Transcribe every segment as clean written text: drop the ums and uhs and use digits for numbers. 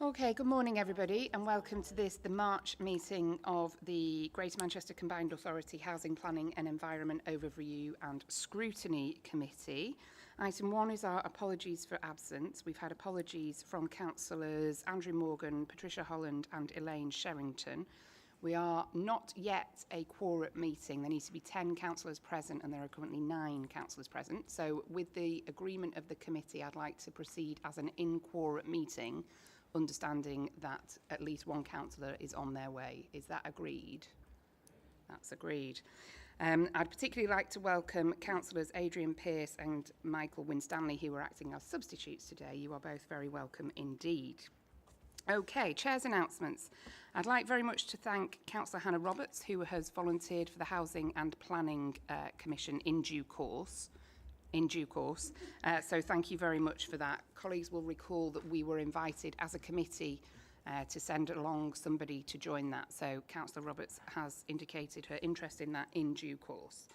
Okay, good morning everybody and welcome to the March meeting of the Greater Manchester Combined Authority Housing Planning and Environment Overview and Scrutiny Committee. Item 1 is our apologies for absence. We've had apologies from councillors Andrew Morgan, Patricia Holland and Elaine Sherrington. We are not yet a quorum meeting. There needs to be 10 councillors present and there are currently 9 councillors present. So with the agreement of the committee, I'd like to proceed as an in-quorum meeting, understanding that at least one councillor is on their way. Is that agreed? That's agreed. I'd particularly like to welcome councillors Adrian Pearce and Michael Winstanley, who are acting as substitutes today. You are both very welcome indeed. Okay, Chair's announcements. I'd like very much to thank Councillor Hannah Roberts, who has volunteered for the Housing and Planning Commission in due course. So thank you very much for that. Colleagues will recall that we were invited as a committee to send along somebody to join that. So Councillor Roberts has indicated her interest in that in due course.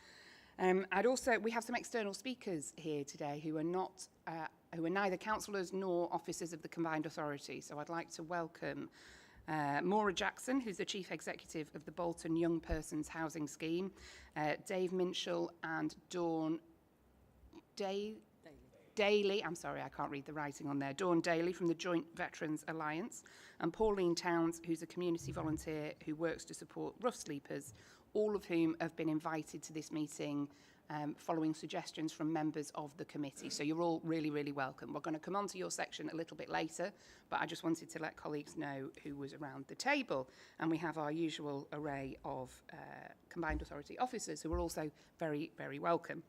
We have some external speakers here today who are neither councillors nor officers of the Combined Authority. So I'd like to welcome Maura Jackson, who's the Chief Executive of the Bolton Young Persons Housing Scheme, Dave Minshall and Dawn Daly, I'm sorry, I can't read the writing on there. Dawn Daly from the Joint Veterans Alliance, and Pauline Towns, who's a community volunteer who works to support rough sleepers, all of whom have been invited to this meeting following suggestions from members of the committee. So you're all really, really welcome. We're going to come on to your section a little bit later, but I just wanted to let colleagues know who was around the table. And we have our usual array of Combined Authority officers who are also very, very welcome.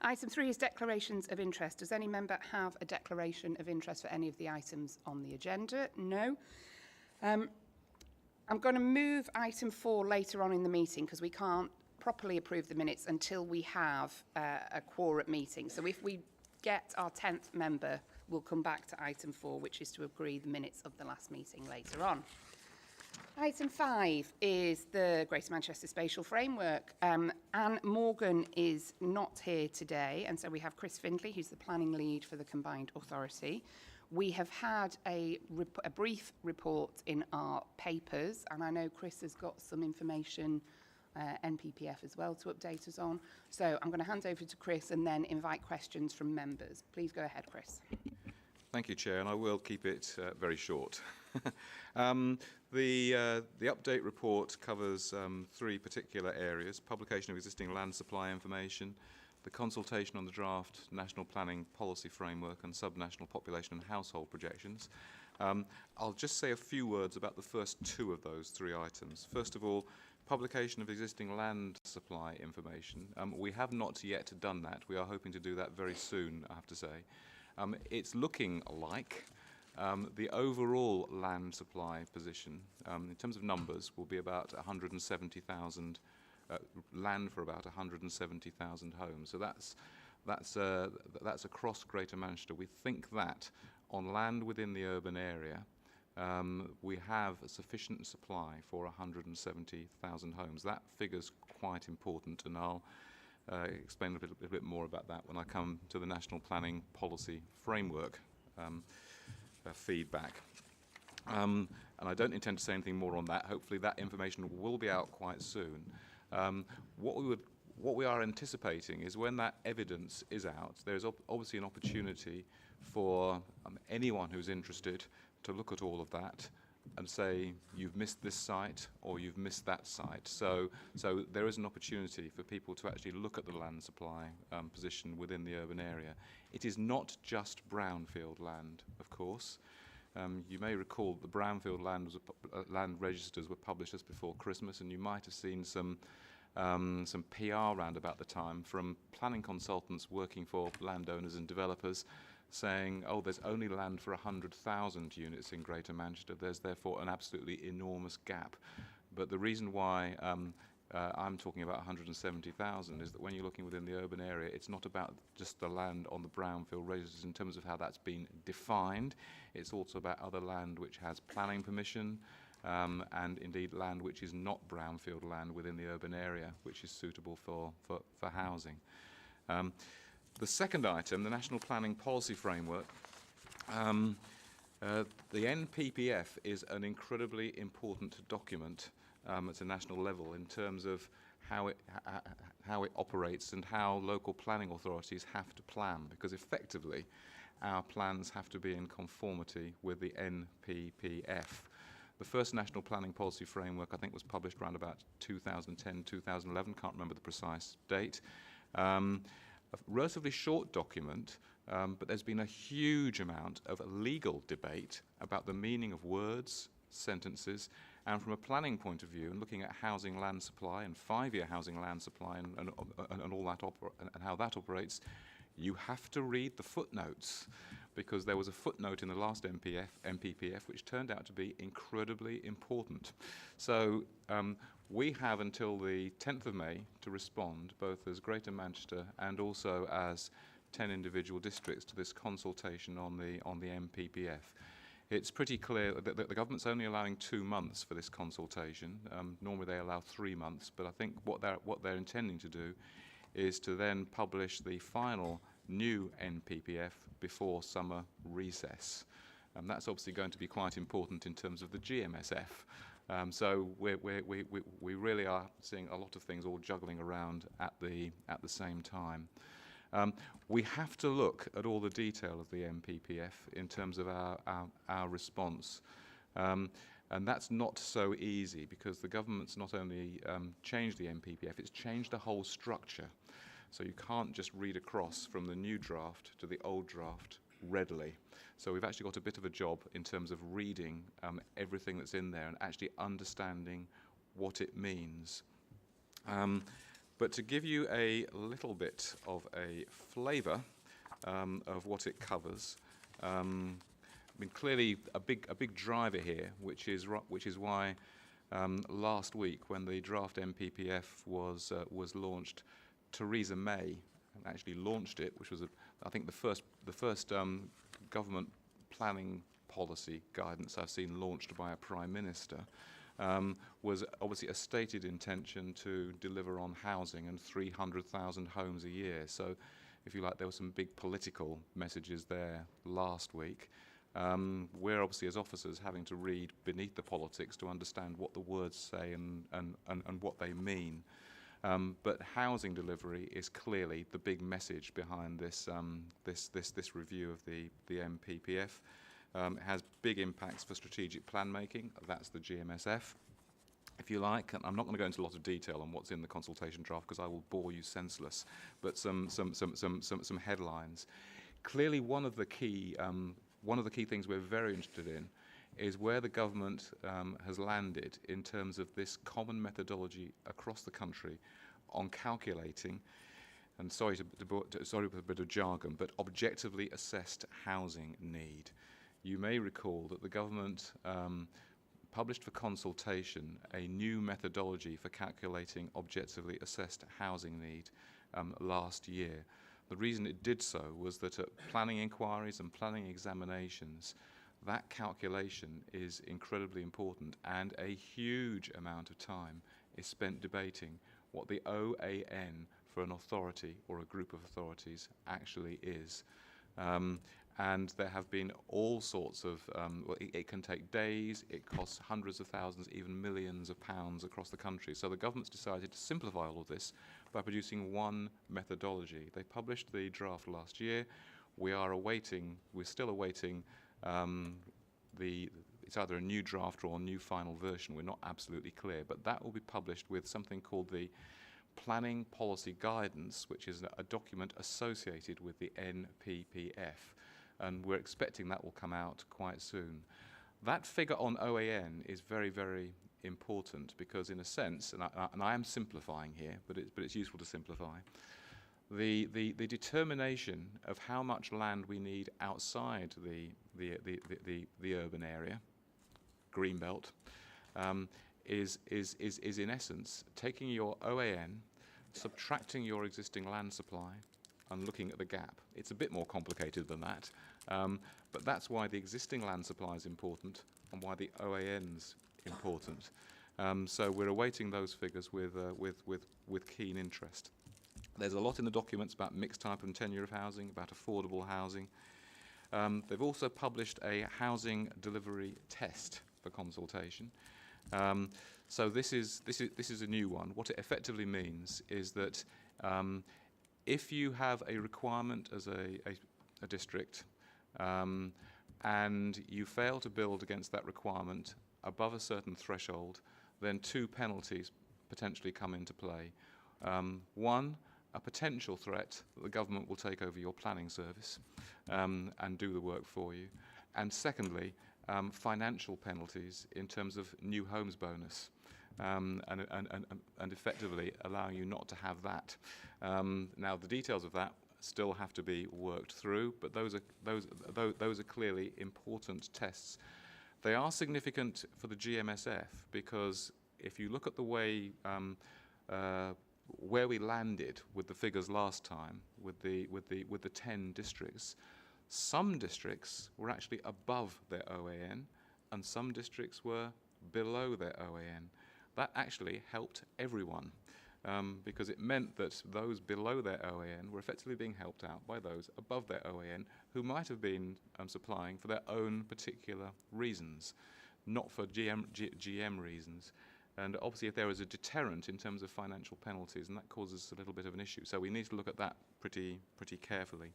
Item 3 is declarations of interest. Does any member have a declaration of interest for any of the items on the agenda? No. I'm going to move item 4 later on in the meeting because we can't properly approve the minutes until we have a quorum meeting. So if we get our 10th member, we'll come back to item 4, which is to agree the minutes of the last meeting later on. Item 5 is the Greater Manchester Spatial Framework. Anne Morgan is not here today, and so we have Chris Findlay, who's the planning lead for the Combined Authority. We have had a brief report in our papers, and I know Chris has got some information, NPPF as well, to update us on. So I'm going to hand over to Chris and then invite questions from members. Please go ahead, Chris. Thank you, Chair, and I will keep it very short. The update report covers 3 particular areas: publication of existing land supply information, the consultation on the draft National Planning Policy Framework and subnational population and household projections. I'll just say a few words about the first 2 of those 3 items. First of all, publication of existing land supply information. We have not yet done that. We are hoping to do that very soon, I have to say. It's looking like the overall land supply position, in terms of numbers, will be about 170,000 land for about 170,000 homes. So that's across Greater Manchester. We think that on land within the urban area, we have a sufficient supply for 170,000 homes. That figure's quite important, and I'll explain a bit more about that when I come to the National Planning Policy Framework feedback. And I don't intend to say anything more on that. Hopefully that information will be out quite soon. What we are anticipating is when that evidence is out, there's obviously an opportunity for anyone who's interested to look at all of that and say, you've missed this site or you've missed that site. So there is an opportunity for people to actually look at the land supply position within the urban area. It is not just brownfield land, of course. You may recall the brownfield land registers were published just before Christmas, and you might have seen some PR around about the time from planning consultants working for landowners and developers saying, oh, there's only land for 100,000 units in Greater Manchester. There's therefore an absolutely enormous gap. But the reason why I'm talking about 170,000 is that when you're looking within the urban area, it's not about just the land on the brownfield registers in terms of how that's been defined. It's also about other land which has planning permission, and indeed land which is not brownfield land within the urban area, which is suitable for housing. The second item, the National Planning Policy Framework, The NPPF is an incredibly important document at a national level in terms of how it operates and how local planning authorities have to plan, because effectively our plans have to be in conformity with the NPPF. The first National Planning Policy Framework, I think, was published around about 2010, 2011, can't remember the precise date. A relatively short document, but there's been a huge amount of legal debate about the meaning of words, sentences, and from a planning point of view, and looking at housing land supply and 5-year housing land supply and all that and how that operates, you have to read the footnotes, because there was a footnote in the last NPPF which turned out to be incredibly important. So we have until the 10th of May to respond, both as Greater Manchester and also as 10 individual districts, to this consultation on the NPPF. It's pretty clear that the government's only allowing 2 months for this consultation. Normally they allow 3 months, but I think what they're intending to do is to then publish the final new NPPF before summer recess. That's obviously going to be quite important in terms of the GMSF. So we really are seeing a lot of things all juggling around at the same time. We have to look at all the detail of the NPPF in terms of our response. And that's not so easy, because the government's not only changed the NPPF, it's changed the whole structure. So you can't just read across from the new draft to the old draft readily. So we've actually got a bit of a job in terms of reading everything that's in there and actually understanding what it means. But to give you a little bit of a flavour of what it covers, I mean, clearly a big driver here, which is why last week, when the draft NPPF was launched, Theresa May actually launched it, which was I think the first government planning policy guidance I've seen launched by a Prime Minister. Was obviously a stated intention to deliver on housing and 300,000 homes a year. So, if you like, there were some big political messages there last week. We're obviously, as officers, having to read beneath the politics to understand what the words say and what they mean. But housing delivery is clearly the big message behind this review of the NPPF. It has big impacts for strategic plan making. That's the GMSF, if you like. I'm not going to go into a lot of detail on what's in the consultation draft, because I will bore you senseless. But some headlines. Clearly, one of the key things we're very interested in is where the government has landed in terms of this common methodology across the country on calculating, and sorry for a bit of jargon, but objectively assessed housing need. You may recall that the government published for consultation a new methodology for calculating objectively assessed housing need last year. The reason it did so was that at planning inquiries and planning examinations, that calculation is incredibly important, and a huge amount of time is spent debating what the OAN for an authority or a group of authorities actually is. And there have been all sorts of, it can take days, it costs hundreds of thousands, even millions of pounds across the country. So the government's decided to simplify all of this by producing one methodology. They published the draft last year. We're still awaiting it's either a new draft or a new final version. We're not absolutely clear, but that will be published with something called the Planning Policy Guidance, which is a document associated with the NPPF. And we're expecting that will come out quite soon. That figure on OAN is very, very important, because in a sense, and I am simplifying here, but it's useful to simplify, the determination of how much land we need outside the urban area, greenbelt, is in essence taking your OAN, subtracting your existing land supply, and looking at the gap. It's a bit more complicated than that, but that's why the existing land supply is important and why the OAN's important. So we're awaiting those figures with keen interest. There's a lot in the documents about mixed type and tenure of housing, about affordable housing. They've also published a housing delivery test for consultation. So this is a new one. What it effectively means is that if you have a requirement as a district and you fail to build against that requirement above a certain threshold, then two penalties potentially come into play. One, a potential threat that the government will take over your planning service and do the work for you. And secondly, financial penalties in terms of new homes bonus and effectively allowing you not to have that. Now, the details of that still have to be worked through, but those are clearly important tests. They are significant for the GMSF because if you look at the way where we landed with the figures last time, with the 10 districts, some districts were actually above their OAN, and some districts were below their OAN. That actually helped everyone because it meant that those below their OAN were effectively being helped out by those above their OAN who might have been supplying for their own particular reasons, not for GM reasons. And obviously if there is a deterrent in terms of financial penalties, and that causes a little bit of an issue. So we need to look at that pretty carefully.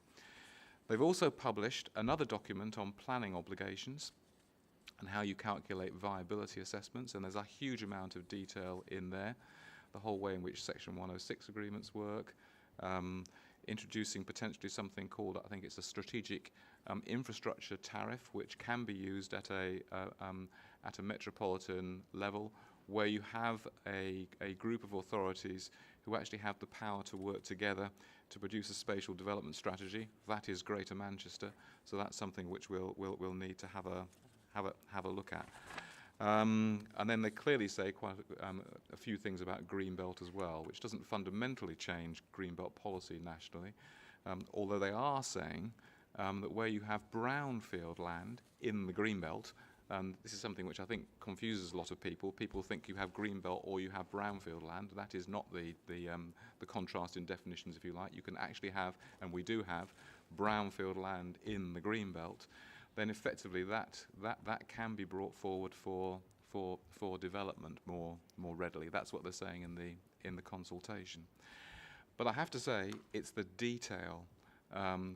They've also published another document on planning obligations and how you calculate viability assessments, and there's a huge amount of detail in there. The whole way in which Section 106 agreements work, introducing potentially something called, I think it's a strategic infrastructure tariff, which can be used at a metropolitan level, where you have a group of authorities who actually have the power to work together to produce a spatial development strategy. That is Greater Manchester, so that's something which we'll need to have a look at. And then they clearly say quite a few things about Greenbelt as well, which doesn't fundamentally change Greenbelt policy nationally, although they are saying that where you have brownfield land in the Greenbelt, this is something which I think confuses a lot of people. People think you have Greenbelt or you have brownfield land. That is not the contrast in definitions, if you like. You can actually have, and we do have, brownfield land in the Greenbelt. Then effectively that can be brought forward for development more readily. That's what they're saying in the consultation. But I have to say, it's the detail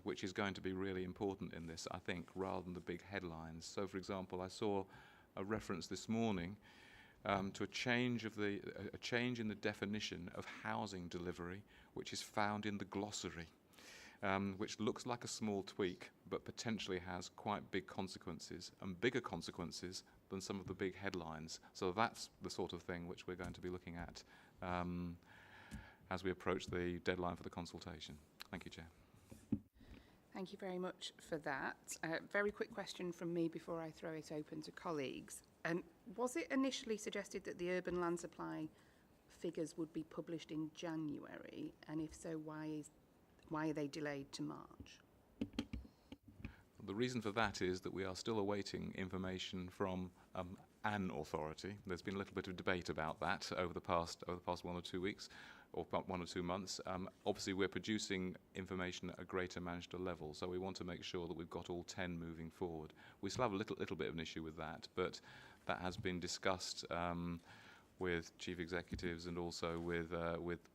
which is going to be really important in this, I think, rather than the big headlines. So, for example, I saw a reference this morning to a change in the definition of housing delivery, which is found in the glossary. Which looks like a small tweak, but potentially has quite big consequences, and bigger consequences than some of the big headlines. So that's the sort of thing which we're going to be looking at as we approach the deadline for the consultation. Thank you, Chair. Thank you very much for that. Very quick question from me before I throw it open to colleagues. Was it initially suggested that the urban land supply figures would be published in January? And if so, why are they delayed to March? The reason for that is that we are still awaiting information from an authority. There's been a little bit of debate about that over the past 1 or 2 weeks, or 1 or 2 months. Obviously, we're producing information at a Greater Manchester level, so we want to make sure that we've got all 10 moving forward. We still have a little bit of an issue with that, but that has been discussed with chief executives and also with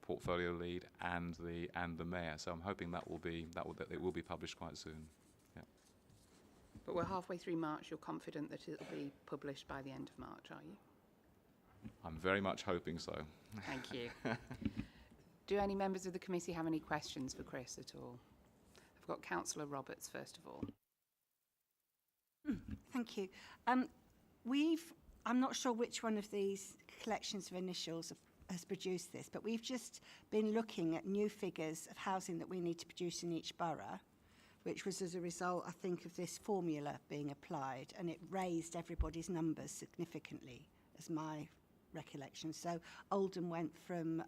portfolio lead and the mayor. So I'm hoping it will be published quite soon. Yeah. But we're halfway through March. You're confident that it'll be published by the end of March, are you? I'm very much hoping so. Thank you. Do any members of the committee have any questions for Chris at all? I've got Councillor Roberts first of all. Thank you. I'm not sure which one of these collections of initials has produced this, but we've just been looking at new figures of housing that we need to produce in each borough, which was as a result, I think, of this formula being applied, and it raised everybody's numbers significantly, as my recollection. So Oldham went from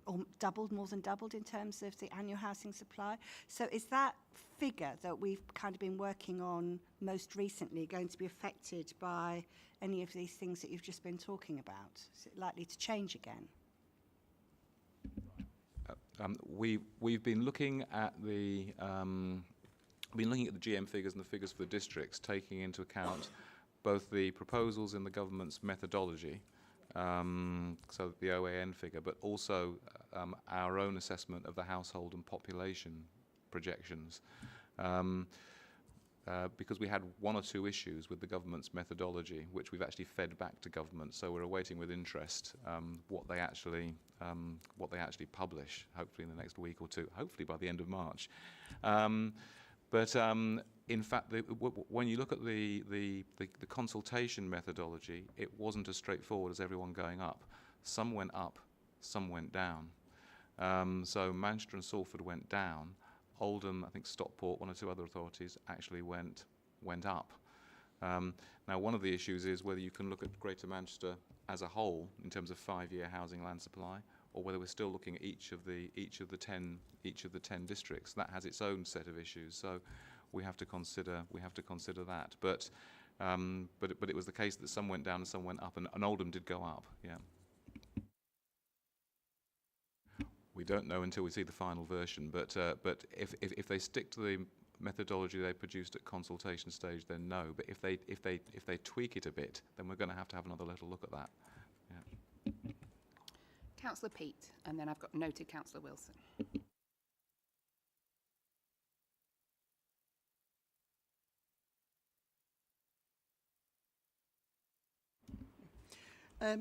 more than doubled in terms of the annual housing supply. So is that figure that we've kind of been working on most recently going to be affected by any of these things that you've just been talking about? Is it likely to change again? We've been looking at the been looking at the GM figures and the figures for the districts, taking into account both the proposals in the government's methodology, so the OAN figure, but also our own assessment of the household and population projections. Because we had one or two issues with the government's methodology, which we've actually fed back to government. So we're awaiting with interest what they actually publish, hopefully in the next week or two, hopefully by the end of March. In fact, when you look at the consultation methodology, it wasn't as straightforward as everyone going up. Some went up, some went down. So Manchester and Salford went down. Oldham, I think Stockport, one or two other authorities actually went up. Now, one of the issues is whether you can look at Greater Manchester as a whole in terms of 5-year housing land supply, or whether we're still looking at each of the 10 districts. That has its own set of issues, so we have to consider that. But it was the case that some went down and some went up, and Oldham did go up. Yeah. We don't know until we see the final version, but if they stick to the methodology they produced at consultation stage, then no. But if they tweak it a bit, then we're going to have another little look at that. Yeah. Councillor Peat, and then I've got noted Councillor Wilson.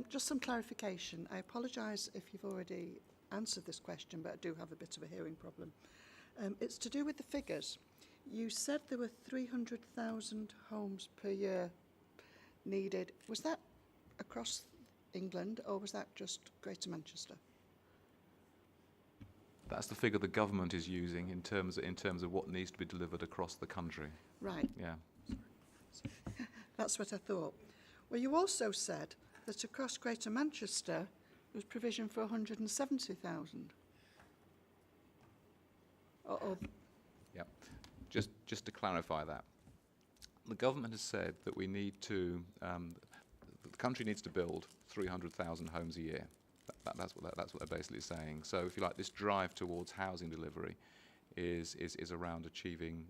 Just some clarification. I apologise if you've already answered this question, but I do have a bit of a hearing problem. It's to do with the figures. You said there were 300,000 homes per year needed. Was that across England, or was that just Greater Manchester? That's the figure the government is using in terms of what needs to be delivered across the country. Right. Yeah. That's what I thought. Well, you also said that across Greater Manchester there was provision for 170,000. Yeah. Just to clarify that, the government has said that we need to, the country needs to build 300,000 homes a year. That's what they're basically saying. So, if you like, this drive towards housing delivery is around achieving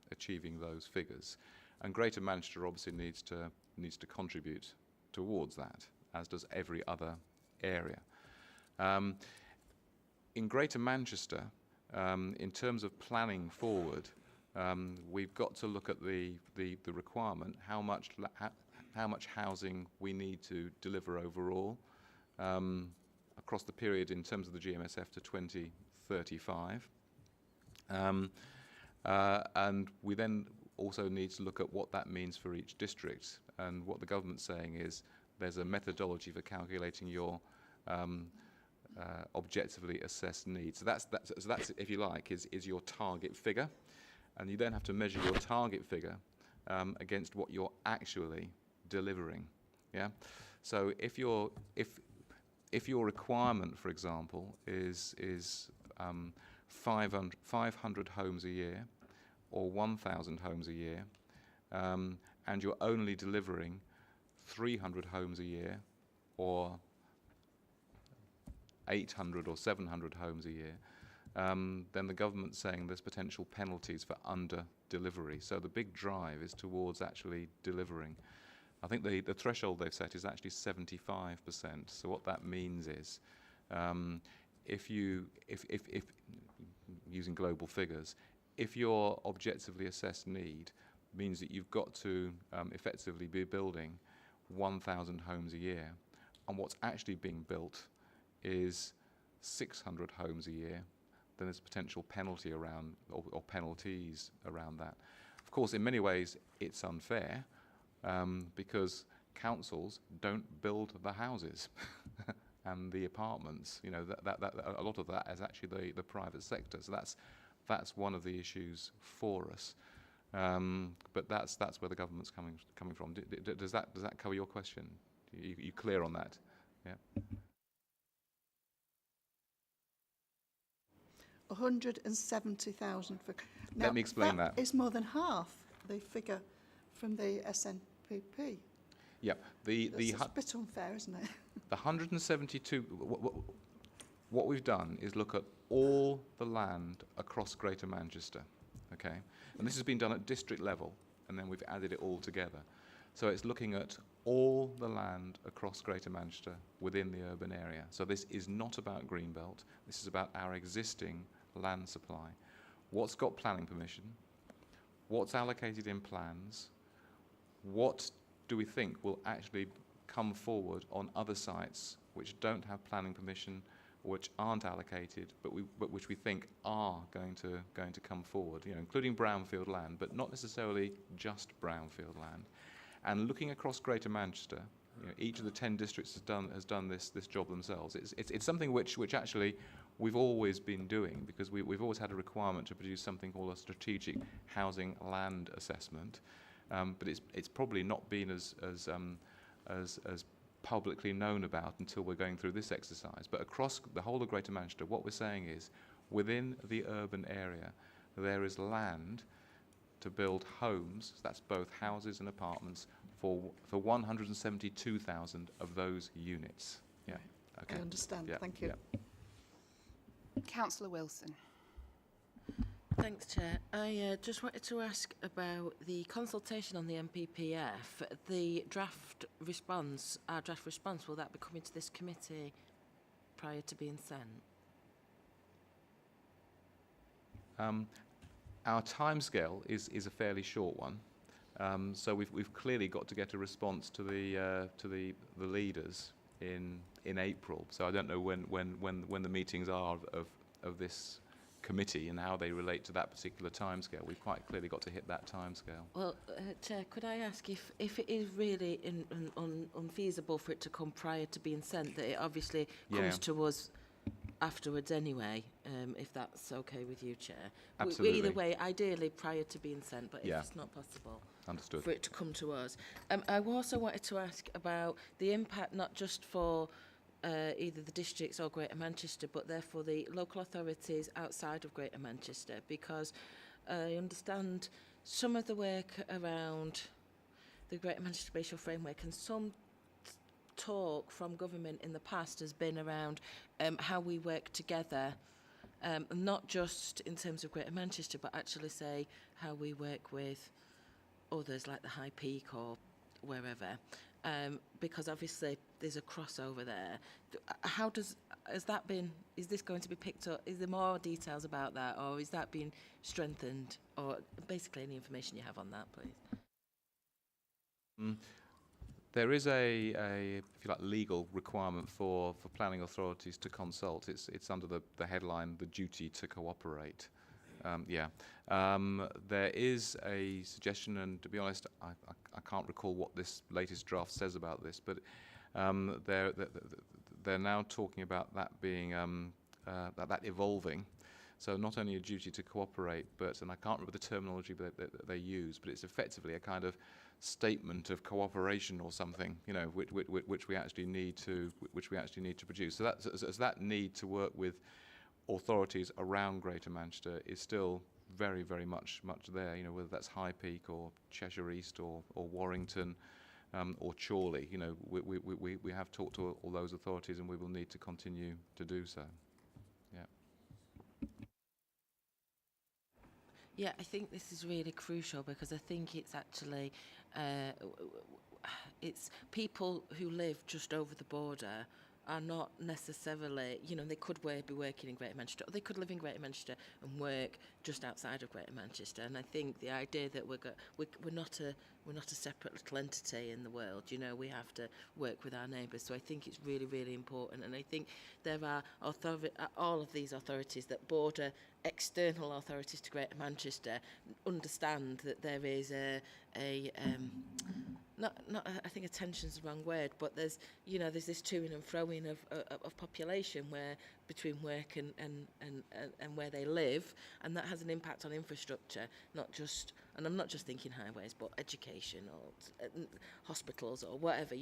those figures, and Greater Manchester obviously needs to contribute towards that, as does every other area. In Greater Manchester, in terms of planning forward, we've got to look at the requirement, how much housing we need to deliver overall across the period in terms of the GMSF to 2035. And we then also need to look at what that means for each district. And what the government's saying is there's a methodology for calculating your objectively assessed needs. So that's, if you like, is your target figure. And you then have to measure your target figure against what you're actually delivering. Yeah. So if your requirement, for example, is 500 homes a year or 1,000 homes a year, and you're only delivering 300 homes a year or 800 or 700 homes a year, then the government's saying there's potential penalties for under-delivery. So the big drive is towards actually delivering. I think the threshold they've set is actually 75%. So what that means is, if using global figures, if your objectively assessed need means that you've got to effectively be building 1,000 homes a year, and what's actually being built is 600 homes a year, then there's a potential penalty around, or penalties around that. Of course, in many ways, it's unfair because councils don't build the houses and the apartments. You know, that a lot of that is actually the private sector. So that's one of the issues for us. But that's where the government's coming from. Does that cover your question? You clear on that? Yeah. 170,000 for. Now, let me explain that. Is more than half the figure from the SNPP. Yeah, It's a bit unfair, isn't it? The 172. What we've done is look at all the land across Greater Manchester. Okay, And this has been done at district level, and then we've added it all together. So it's looking at all the land across Greater Manchester within the urban area. So this is not about Greenbelt. This is about our existing land supply. What's got planning permission? What's allocated in plans? What do we think will actually come forward on other sites which don't have planning permission, which aren't allocated, but which we think are going to come forward, including brownfield land, but not necessarily just brownfield land. And looking across Greater Manchester, each of the 10 districts has done this job themselves. It's something which actually we've always been doing, because we've always had a requirement to produce something called a strategic housing land assessment, but it's probably not been as publicly known about until we're going through this exercise. But across the whole of Greater Manchester, what we're saying is, within the urban area, there is land to build homes, that's both houses and apartments, for 172,000 of those units. Yeah. Okay. I understand. Yeah. Thank you. Yeah. Councillor Wilson. Thanks, Chair. I just wanted to ask about the consultation on the MPPF. The draft response, our draft response, will that be coming to this committee prior to being sent? Our timescale is a fairly short one, so we've clearly got to get a response to the leaders in April. So I don't know when the meetings are of this committee and how they relate to that particular timescale. We've quite clearly got to hit that timescale. Well, Chair, could I ask if it is really unfeasible for it to come prior to being sent, that it obviously comes to us afterwards anyway, if that's okay with you, Chair? Absolutely. Either way, ideally prior to being sent, but if it's not possible, understood, for it to come to us. I also wanted to ask about the impact, not just for either the districts or Greater Manchester, but therefore the local authorities outside of Greater Manchester, because I understand some of the work around the Greater Manchester Spatial Framework and some talk from government in the past has been around how we work together, not just in terms of Greater Manchester, but actually say how we work with others like the High Peak or wherever. Because obviously there's a crossover there. Is this going to be picked up? Is there more details about that, or is that being strengthened, or basically any information you have on that, please? There is a if you like, legal requirement for planning authorities to consult. It's under the headline, the duty to cooperate. There is a suggestion, and to be honest, I can't recall what this latest draft says about this, but they're now talking about that being that evolving. So not only a duty to cooperate, but, and I can't remember the terminology that they use, but it's effectively a kind of statement of cooperation or something, which we actually need to produce. So that need to work with authorities around Greater Manchester is still very, very much there. Whether that's High Peak or Cheshire East or Warrington or Chorley. We have talked to all those authorities, and we will need to continue to do so. Yeah, I think this is really crucial, because I think it's actually it's people who live just over the border are not necessarily, they could be working in Greater Manchester, or they could live in Greater Manchester and work just outside of Greater Manchester. And I think the idea that we're not a separate little entity in the world. We have to work with our neighbours. So I think it's really, really important. And I think there are all of these authorities that border external authorities to Greater Manchester understand that there is I think attention's the wrong word, but there's this to-ing and fro-ing of population where between work and where they live, and that has an impact on infrastructure, and I'm not just thinking highways, but education or hospitals or whatever.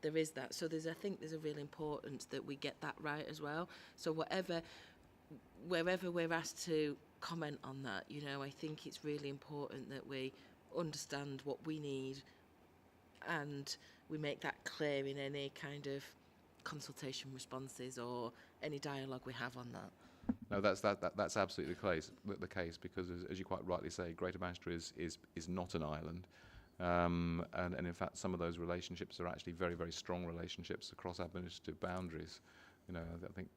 There is that. So I think there's a real importance that we get that right as well. So wherever we're asked to comment on that, I think it's really important that we understand what we need, and we make that clear in any kind of consultation responses or any dialogue we have on that. No, that's absolutely the case because, as you quite rightly say, Greater Manchester is not an island, and in fact some of those relationships are actually very, very strong relationships across administrative boundaries. You know, I think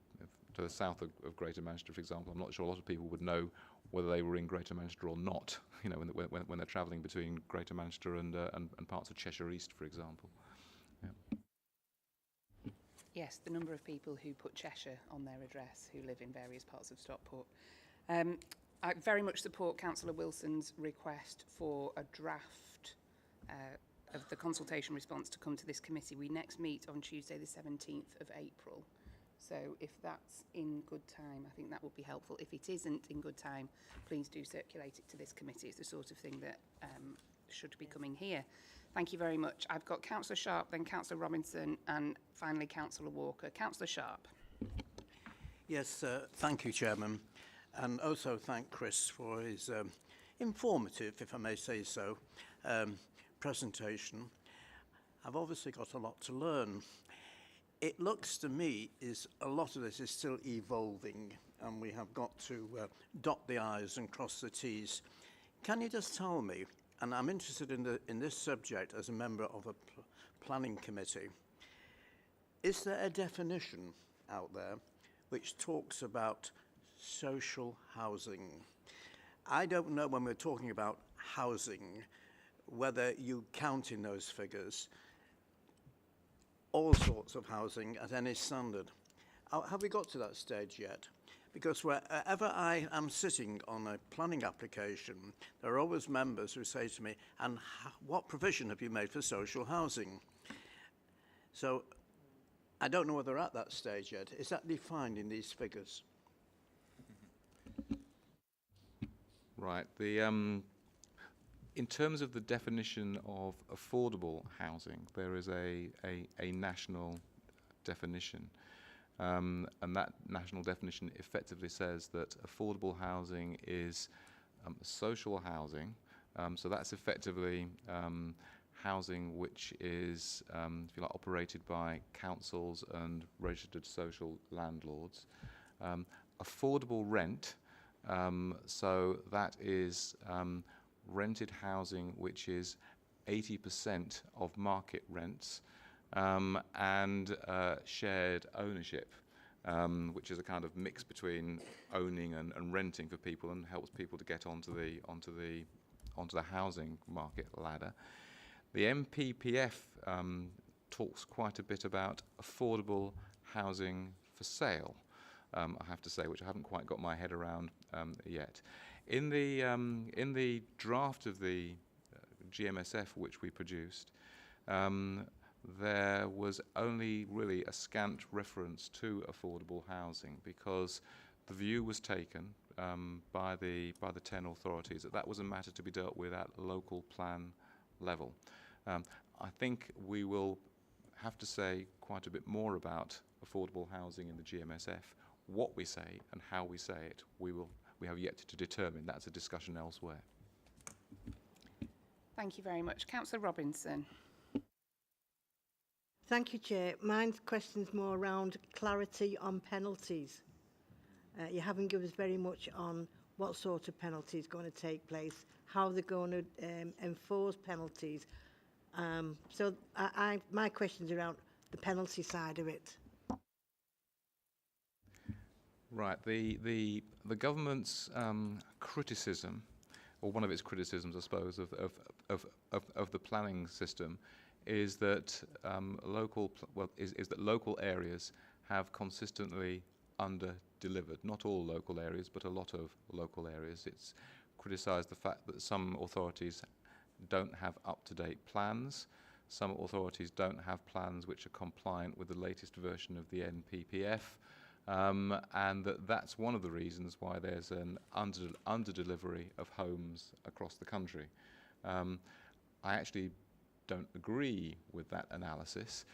to the south of Greater Manchester, for example, I'm not sure a lot of people would know whether they were in Greater Manchester or not. You know, when they're travelling between Greater Manchester and parts of Cheshire East, for example. Yeah. Yes, the number of people who put Cheshire on their address who live in various parts of Stockport. I very much support Councillor Wilson's request for a draft of the consultation response to come to this committee. We next meet on Tuesday the 17th of April. So if that's in good time, I think that would be helpful. If it isn't in good time, please do circulate it to this committee. It's the sort of thing that should be coming here. Thank you very much. I've got Councillor Sharp, then Councillor Robinson, and finally Councillor Walker. Councillor Sharp. Yes, thank you, Chairman. And also thank Chris for his informative, if I may say so, presentation. I've obviously got a lot to learn. It looks to me is a lot of this is still evolving, and we have got to dot the I's and cross the T's. Can you just tell me, and I'm interested in this subject as a member of a planning committee, is there a definition out there which talks about social housing? I don't know when we're talking about housing whether you count in those figures all sorts of housing at any standard. Have we got to that stage yet? Because wherever I am sitting on a planning application, there are always members who say to me, and what provision have you made for social housing? So I don't know whether we're at that stage yet. Is that defined in these figures? Right. In terms of the definition of affordable housing, there is a national definition. And that national definition effectively says that affordable housing is social housing. So that's effectively housing which is, if you like, operated by councils and registered social landlords. Affordable rent, so that is rented housing which is 80% of market rents, and shared ownership, which is a kind of mix between owning and renting for people, and helps people to get onto the housing market ladder. The MPPF talks quite a bit about affordable housing for sale, I have to say, which I haven't quite got my head around yet. In the draft of the GMSF which we produced, there was only really a scant reference to affordable housing, because the view was taken by the 10 authorities that was a matter to be dealt with at local plan level. I think we will have to say quite a bit more about affordable housing in the GMSF. What we say and how we say it, we have yet to determine. That's a discussion elsewhere. Thank you very much. Councillor Robinson. Thank you, Chair. My question's more around clarity on penalties. You haven't given us very much on what sort of penalties are going to take place, how they're going to enforce penalties. So my question's around the penalty side of it. Right. The government's criticism, or one of its criticisms, I suppose, of the planning system, is that local areas have consistently under-delivered. Not all local areas, but a lot of local areas. It's criticised the fact that some authorities don't have up-to-date plans. Some authorities don't have plans which are compliant with the latest version of the NPPF. And that's one of the reasons why there's an under-delivery of homes across the country. I actually don't agree with that analysis,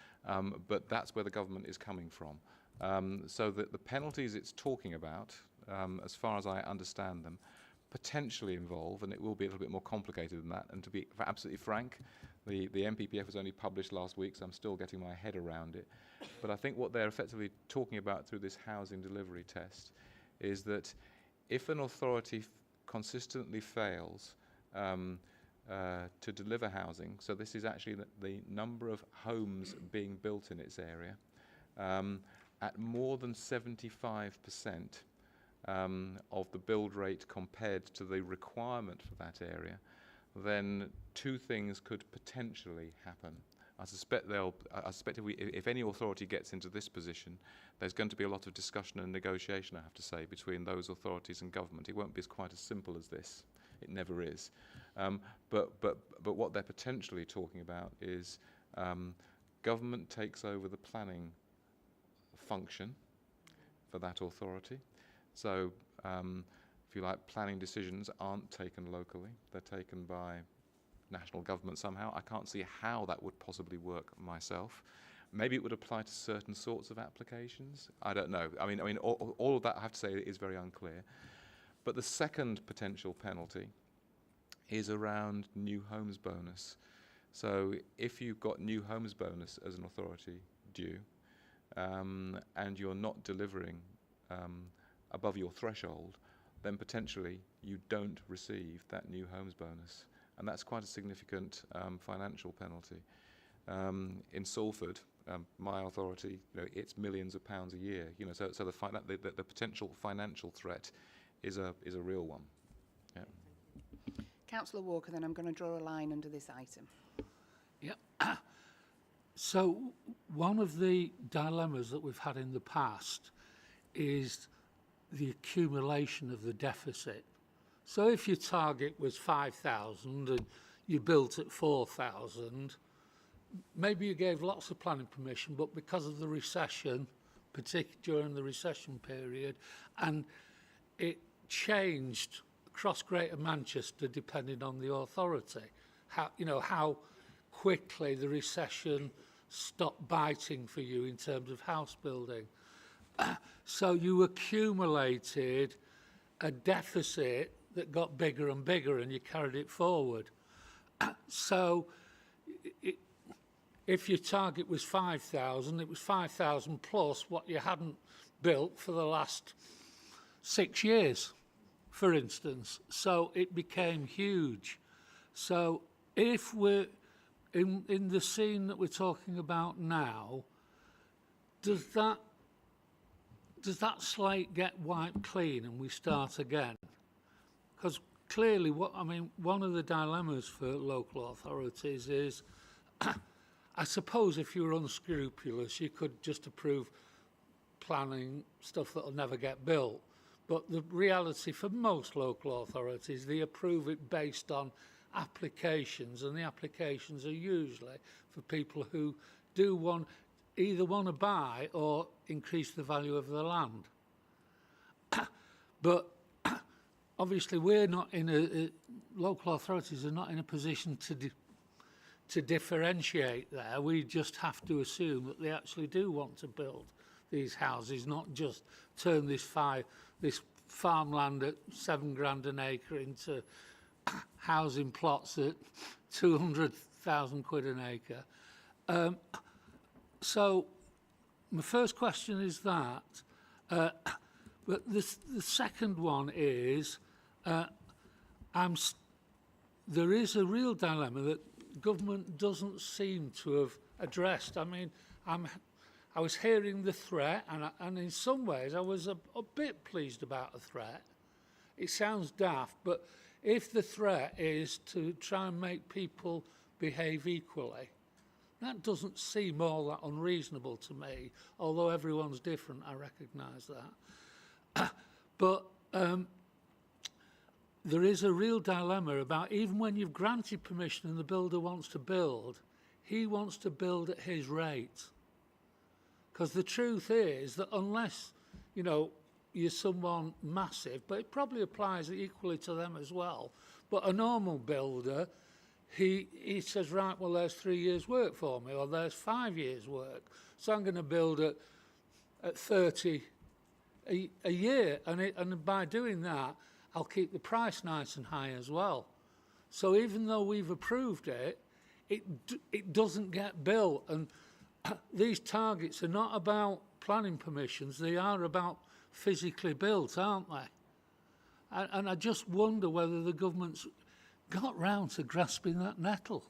but that's where the government is coming from. So that the penalties it's talking about, as far as I understand them, potentially involve, and it will be a little bit more complicated than that, and to be absolutely frank, the NPPF was only published last week, so I'm still getting my head around it. But I think what they're effectively talking about through this housing delivery test is that if an authority consistently fails to deliver housing, so this is actually the number of homes being built in its area, at more than 75% of the build rate compared to the requirement for that area, then two things could potentially happen. I suspect if any authority gets into this position, there's going to be a lot of discussion and negotiation, I have to say, between those authorities and government. It won't be quite as simple as this. It never is. But what they're potentially talking about is government takes over the planning function for that authority. So, if you like, planning decisions aren't taken locally. They're taken by national government somehow. I can't see how that would possibly work myself. Maybe it would apply to certain sorts of applications. I don't know. I mean, all of that, I have to say, is very unclear. But the second potential penalty is around new homes bonus. So if you've got new homes bonus as an authority due, and you're not delivering above your threshold, then potentially you don't receive that new homes bonus. And that's quite a significant financial penalty. In Salford, my authority, it's millions of pounds a year. So the potential financial threat is a real one. Yeah. Councillor Walker, then I'm going to draw a line under this item. Yeah. So one of the dilemmas that we've had in the past is the accumulation of the deficit. So if your target was 5,000 and you built at 4,000, maybe you gave lots of planning permission, but because of the recession, particularly during the recession period, and it changed across Greater Manchester depending on the authority, how quickly the recession stopped biting for you in terms of house building. So you accumulated a deficit that got bigger and bigger and you carried it forward. So if your target was 5,000, it was 5,000 plus what you hadn't built for the last 6 years, for instance. So it became huge. So if we're in the scene that we're talking about now, does that slate get wiped clean and we start again? Because clearly, one of the dilemmas for local authorities is, I suppose if you were unscrupulous, you could just approve planning stuff that will never get built. But the reality for most local authorities, they approve it based on applications, and the applications are usually for people who do either want to buy or increase the value of the land. But obviously we're not local authorities are not in a position to differentiate there. We just have to assume that they actually do want to build these houses, not just turn this farmland at £7,000 an acre into housing plots at 200,000 quid an acre. So my first question is that, but the second one is, there is a real dilemma that government doesn't seem to have addressed. I was hearing the threat, and in some ways I was a bit pleased about the threat. It sounds daft, but if the threat is to try and make people behave equally, that doesn't seem all that unreasonable to me, although everyone's different, I recognise that. But there is a real dilemma about, even when you've granted permission and the builder wants to build, he wants to build at his rate. Because the truth is that unless, you're someone massive, but it probably applies equally to them as well, but a normal builder, he says, right, well, there's 3 years' work for me, or there's 5 years' work, so I'm going to build at 30 a year, and by doing that, I'll keep the price nice and high as well. So even though we've approved it, it doesn't get built, and these targets are not about planning permissions, they are about physically built, aren't they? And I just wonder whether the government's got round to grasping that nettle.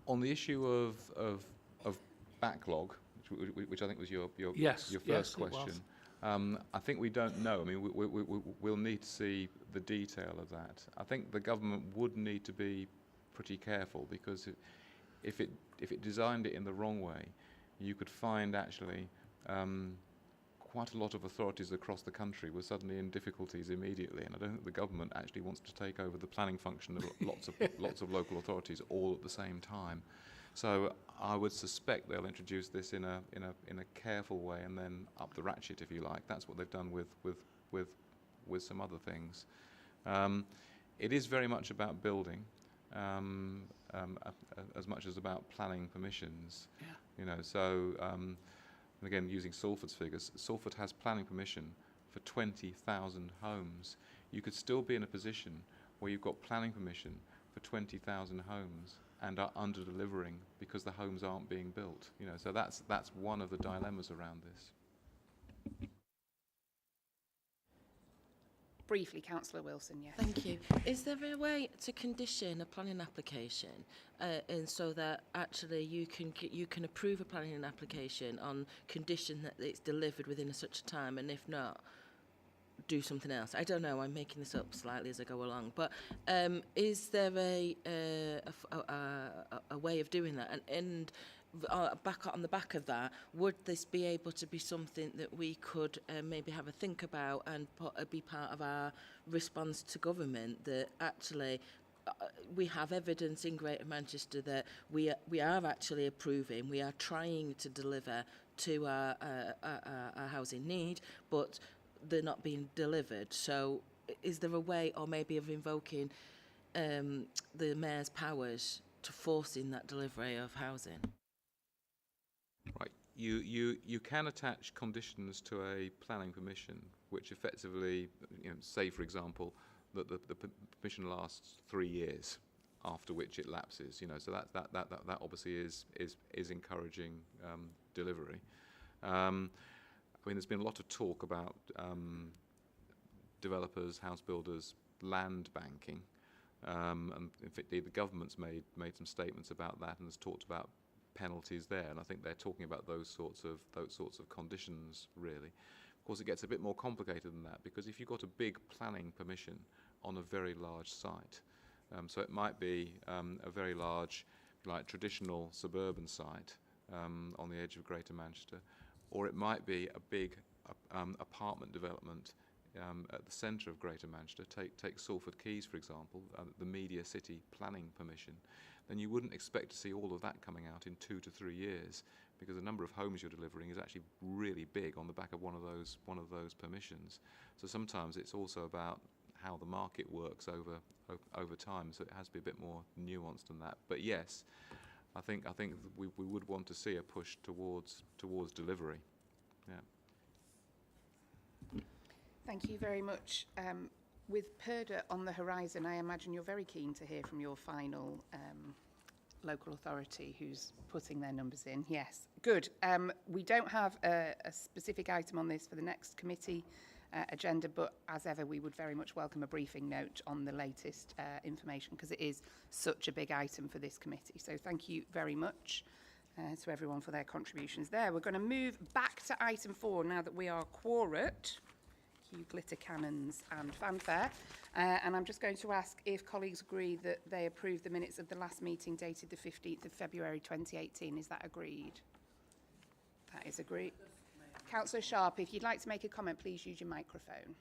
On the issue of backlog, which I think was your Yes, first yes, it question, was. I think we don't know. I mean, we'll need to see the detail of that. I think the government would need to be pretty careful, because if it designed it in the wrong way, you could find actually quite a lot of authorities across the country were suddenly in difficulties immediately, and I don't think the government actually wants to take over the planning function of lots of local authorities all at the same time. So I would suspect they'll introduce this in a careful way and then up the ratchet, if you like. That's what they've done with some other things. It is very much about building, as much as about planning permissions. Yeah. You know, so and again, using Salford's figures, Salford has planning permission for 20,000 homes. You could still be in a position where you've got planning permission for 20,000 homes and are under-delivering because the homes aren't being built. You know, so that's one of the dilemmas around this. Briefly, Councillor Wilson, yes. Thank you. Is there a way to condition a planning application, and so that actually you can approve a planning application on condition that it's delivered within such a time, and if not, do something else? I don't know. I'm making this up slightly as I go along, but is there a way of doing that? And back on the back of that, would this be able to be something that we could maybe have a think about and be part of our response to government, that actually we have evidence in Greater Manchester that we are actually approving, we are trying to deliver to our housing need, but they're not being delivered. So is there a way, or maybe of invoking the Mayor's powers to force in that delivery of housing? Right. You can attach conditions to a planning permission, which effectively, say for example, that the permission lasts 3 years, after which it lapses. So that obviously is encouraging delivery. I mean, there's been a lot of talk about developers, house builders, land banking, and in fact, the government's made some statements about that and has talked about penalties there, and I think they're talking about those sorts of conditions really. Of course, it gets a bit more complicated than that, because if you've got a big planning permission on a very large site, so it might be a very large, like traditional suburban site on the edge of Greater Manchester, or it might be a big apartment development at the centre of Greater Manchester. Take Salford Quays, for example, the Media City planning permission. Then you wouldn't expect to see all of that coming out in 2 to 3 years, because the number of homes you're delivering is actually really big on the back of one of those permissions. So sometimes it's also about how the market works over time. So it has to be a bit more nuanced than that. But yes, I think we would want to see a push towards delivery. Yeah. Thank you very much. With PERDA on the horizon, I imagine you're very keen to hear from your final local authority who's putting their numbers in. Yes, good. We don't have a specific item on this for the next committee agenda, but as ever, we would very much welcome a briefing note on the latest information, because it is such a big item for this committee. So thank you very much to everyone for their contributions there. We're going to move back to item 4 now that we are quorate. Cue glitter cannons and fanfare. And I'm just going to ask if colleagues agree that they approve the minutes of the last meeting dated the 15th of February 2018. Is that agreed? That is agreed. Councillor Sharp, if you'd like to make a comment, please use your microphone.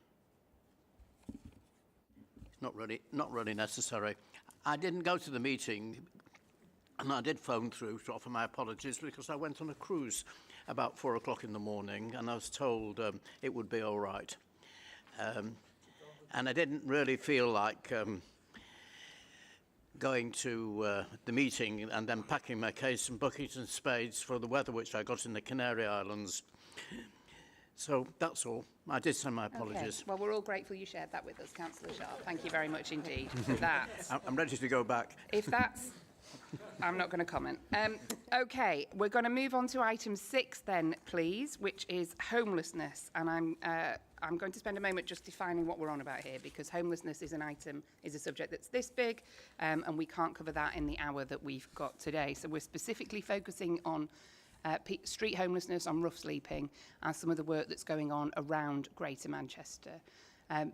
Not really necessary. I didn't go to the meeting, and I did phone through to offer my apologies, because I went on a cruise about 4 o'clock in the morning, and I was told it would be all right. And I didn't really feel like going to the meeting and then packing my case and buckets and spades for the weather which I got in the Canary Islands. So that's all. I did send my apologies. Okay. Well, we're all grateful you shared that with us, Councillor Sharp. Thank you very much indeed for that. I'm ready to go back. If that's I'm not going to comment. Okay, we're going to move on to item 6 then, please, which is homelessness. And I'm going to spend a moment just defining what we're on about here, because homelessness is a subject that's this big, and we can't cover that in the hour that we've got today. So we're specifically focusing on street homelessness, on rough sleeping, and some of the work that's going on around Greater Manchester.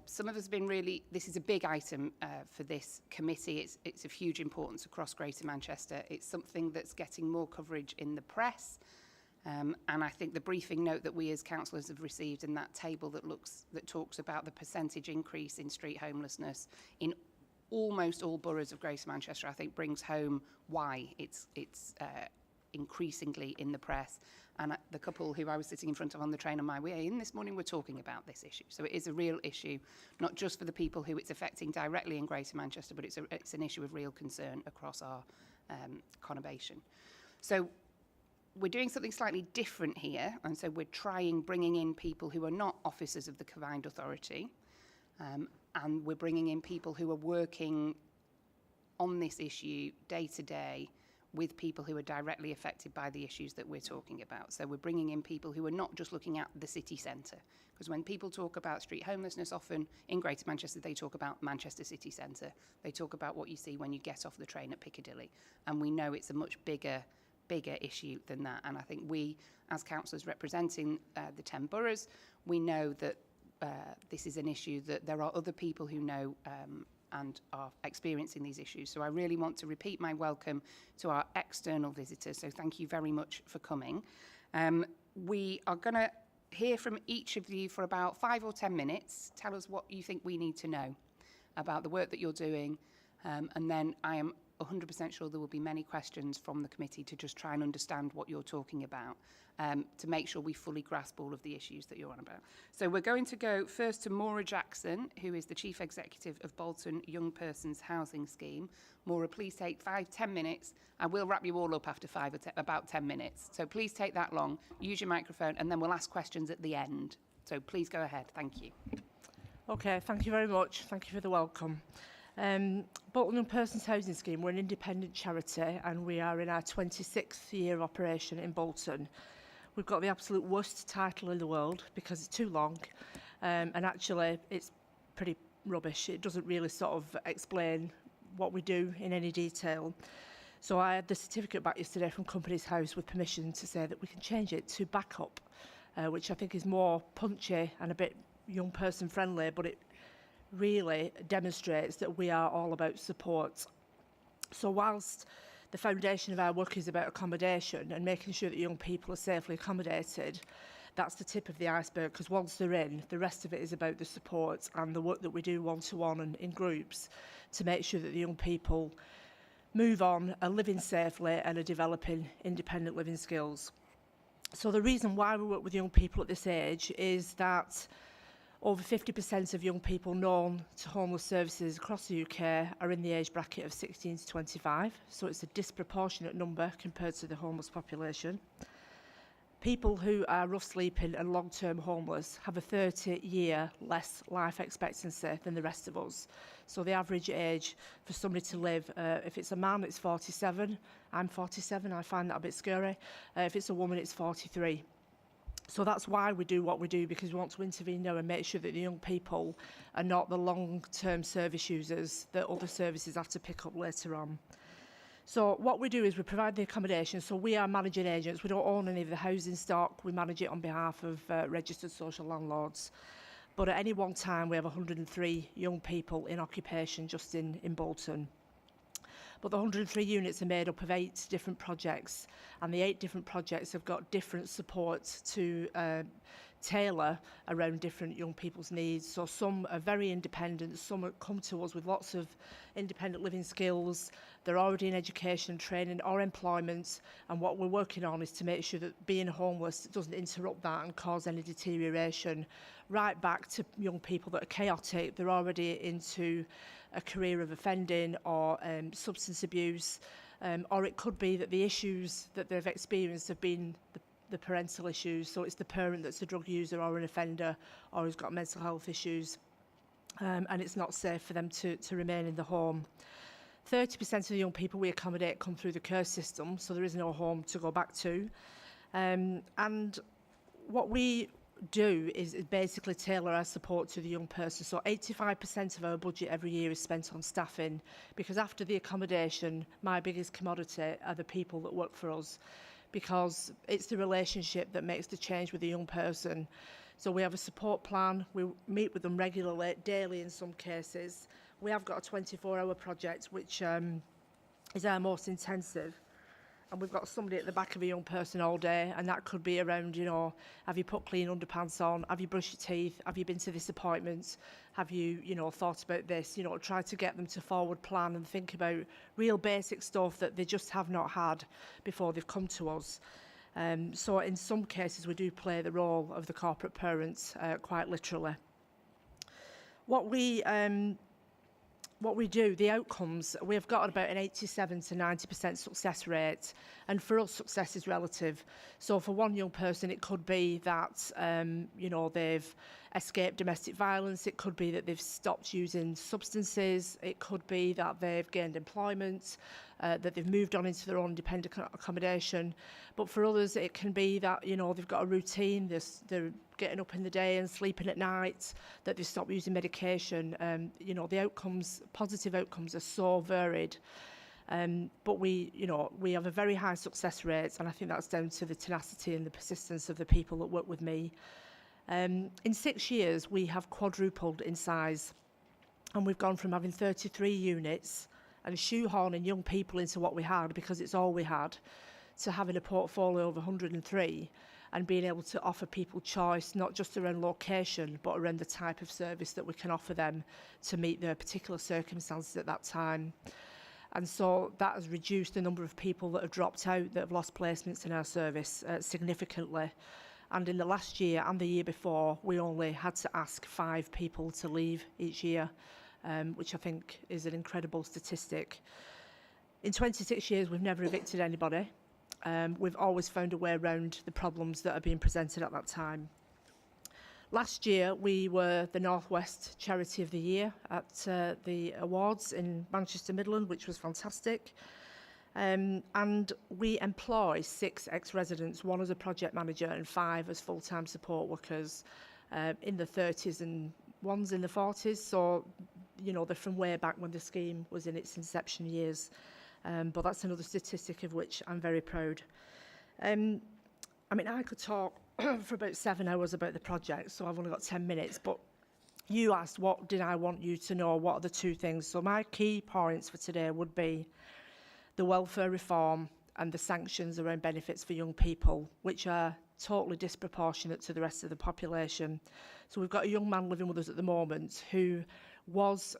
Some of us have been this is a big item for this committee. It's of huge importance across Greater Manchester. It's something that's getting more coverage in the press. And I think the briefing note that we as councillors have received in that table that talks about the percentage increase in street homelessness in almost all boroughs of Greater Manchester, I think brings home why it's increasingly in the press. And the couple who I was sitting in front of on the train on my way in this morning were talking about this issue. So it is a real issue, not just for the people who it's affecting directly in Greater Manchester, but it's an issue of real concern across our conurbation. So we're doing something slightly different here, and so we're bringing in people who are not officers of the Combined Authority, and we're bringing in people who are working on this issue day to day with people who are directly affected by the issues that we're talking about. So we're bringing in people who are not just looking at the city centre, because when people talk about street homelessness, often in Greater Manchester, they talk about Manchester city centre. They talk about what you see when you get off the train at Piccadilly, and we know it's a much bigger issue than that. And I think we, as councillors representing the 10 boroughs, we know that this is an issue that there are other people who know and are experiencing these issues. So I really want to repeat my welcome to our external visitors. So thank you very much for coming. We are going to hear from each of you for about 5 or 10 minutes. Tell us what you think we need to know about the work that you're doing. And then I am 100% sure there will be many questions from the committee to just try and understand what you're talking about, to make sure we fully grasp all of the issues that you're on about. So we're going to go first to Maura Jackson, who is the Chief Executive of Bolton Young Persons Housing Scheme. Maura, please take 5-10 minutes. I will wrap you all up after about 10 minutes. So please take that long, use your microphone, and then we'll ask questions at the end. So please go ahead. Thank you. Okay, thank you very much. Thank you for the welcome. Bolton Young Persons Housing Scheme, we're an independent charity and we are in our 26th year of operation in Bolton. We've got the absolute worst title in the world because it's too long, and actually it's pretty rubbish. It doesn't really sort of explain what we do in any detail. So I had the certificate back yesterday from Companies House with permission to say that we can change it to Backup, which I think is more punchy and a bit young person friendly, but it really demonstrates that we are all about support. So whilst the foundation of our work is about accommodation and making sure that young people are safely accommodated, that's the tip of the iceberg, because once they're in, the rest of it is about the support and the work that we do one-to-one and in groups to make sure that the young people move on, are living safely and are developing independent living skills. So the reason why we work with young people at this age is that over 50% of young people known to homeless services across the UK are in the age bracket of 16 to 25, so it's a disproportionate number compared to the homeless population. People who are rough sleeping and long-term homeless have a 30-year less life expectancy than the rest of us. So the average age for somebody to live, if it's a man, it's 47. I'm 47, I find that a bit scary. If it's a woman, it's 43. So that's why we do what we do, because we want to intervene now and make sure that the young people are not the long-term service users that other services have to pick up later on. So what we do is we provide the accommodation. So we are managing agents. We don't own any of the housing stock. We manage it on behalf of registered social landlords. But at any one time, we have 103 young people in occupation just in Bolton. But the 103 units are made up of 8 different projects, and the 8 different projects have got different support to tailor around different young people's needs. So some are very independent, some come to us with lots of independent living skills, they're already in education, training or employment, and what we're working on is to make sure that being homeless doesn't interrupt that and cause any deterioration, right back to young people that are chaotic, they're already into a career of offending or substance abuse, or it could be that the issues that they've experienced have been the parental issues, so it's the parent that's a drug user or an offender or who's got mental health issues, and it's not safe for them to remain in the home. 30% of the young people we accommodate come through the care system, so there is no home to go back to. And what we do is basically tailor our support to the young person. So 85% of our budget every year is spent on staffing, because after the accommodation, my biggest commodity are the people that work for us, because it's the relationship that makes the change with the young person. So we have a support plan, we meet with them regularly, daily in some cases. We have got a 24-hour project, which is our most intensive. And we've got somebody at the back of a young person all day, and that could be around, you know, have you put clean underpants on? Have you brushed your teeth? Have you been to this appointment? Have you, you know, thought about this? You know, try to get them to forward plan and think about real basic stuff that they just have not had before they've come to us. So in some cases, we do play the role of the corporate parents, quite literally. What we do, the outcomes, we've got about an 87 to 90% success rate, and for us success is relative. So for one young person it could be that you know, they've escaped domestic violence, it could be that they've stopped using substances, it could be that they've gained employment, that they've moved on into their own independent accommodation. But for others it can be that, you know, they've got a routine, they're getting up in the day and sleeping at night, that they stop using medication. You know, the outcomes, positive outcomes are so varied. But we have a very high success rate, and I think that's down to the tenacity and the persistence of the people that work with me. In 6 years, we have quadrupled in size, and we've gone from having 33 units and shoehorning young people into what we had, because it's all we had, to having a portfolio of 103 and being able to offer people choice, not just around location, but around the type of service that we can offer them to meet their particular circumstances at that time. And so that has reduced the number of people that have dropped out, that have lost placements in our service significantly. And in the last year and the year before, we only had to ask 5 people to leave each year, which I think is an incredible statistic. In 26 years, we've never evicted anybody. We've always found a way around the problems that are being presented at that time. Last year, we were the North West Charity of the Year at the awards in Manchester Midland, which was fantastic. And we employ 6 ex-residents, 1 as a project manager and 5 as full-time support workers, in the 30s and 1's in the 40s. So, you know, they're from way back when the scheme was in its inception years. But that's another statistic of which I'm very proud. I mean, I could talk for about 7 hours about the project, so I've only got 10 minutes, but you asked what did I want you to know, what are the 2 things. So my key points for today would be the welfare reform and the sanctions around benefits for young people, which are totally disproportionate to the rest of the population. So we've got a young man living with us at the moment who was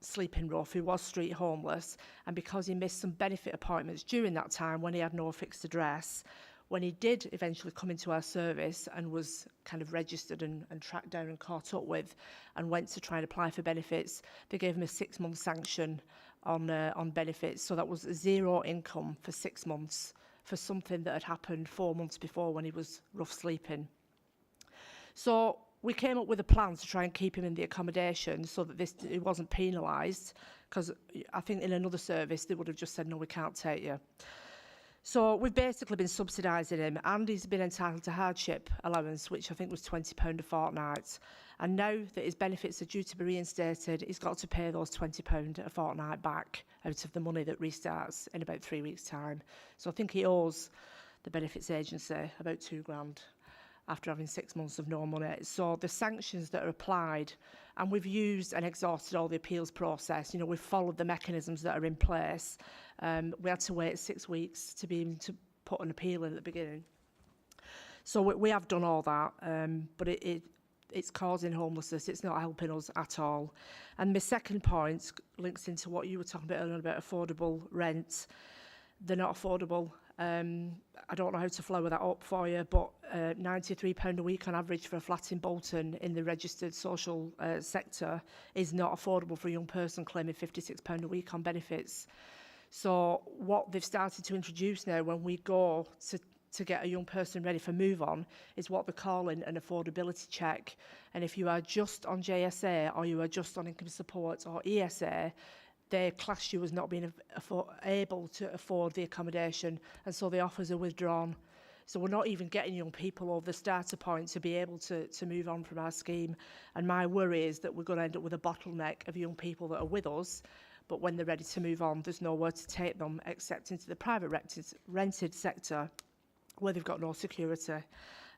sleeping rough, who was street homeless, and because he missed some benefit appointments during that time when he had no fixed address, when he did eventually come into our service and was kind of registered and tracked down and caught up with and went to try and apply for benefits, they gave him a 6-month sanction on benefits. So that was 0 income for 6 months for something that had happened 4 months before when he was rough sleeping. So we came up with a plan to try and keep him in the accommodation so that he wasn't penalised, because I think in another service they would have just said, no, we can't take you. So we've basically been subsidising him, and he's been entitled to hardship allowance, which I think was £20 a fortnight. And now that his benefits are due to be reinstated, he's got to pay those £20 a fortnight back out of the money that restarts in about 3 weeks' time. So I think he owes the benefits agency about £2,000 after having 6 months of no money. So the sanctions that are applied, and we've used and exhausted all the appeals process, you know, we've followed the mechanisms that are in place. We had to wait 6 weeks to be able to put an appeal in at the beginning. So we have done all that, but it's causing homelessness. It's not helping us at all. And my second point links into what you were talking about earlier about affordable rent. They're not affordable. I don't know how to flower that up for you, but £93 a week on average for a flat in Bolton in the registered social sector is not affordable for a young person claiming £56 a week on benefits. So what they've started to introduce now when we go to get a young person ready for move on is what they're calling an affordability check. And if you are just on JSA or you are just on income support or ESA, they class you as not being able to afford the accommodation, and so the offers are withdrawn. So we're not even getting young people over the starter point to be able to move on from our scheme. And my worry is that we're going to end up with a bottleneck of young people that are with us, but when they're ready to move on, there's nowhere to take them except into the private rented sector, where they've got no security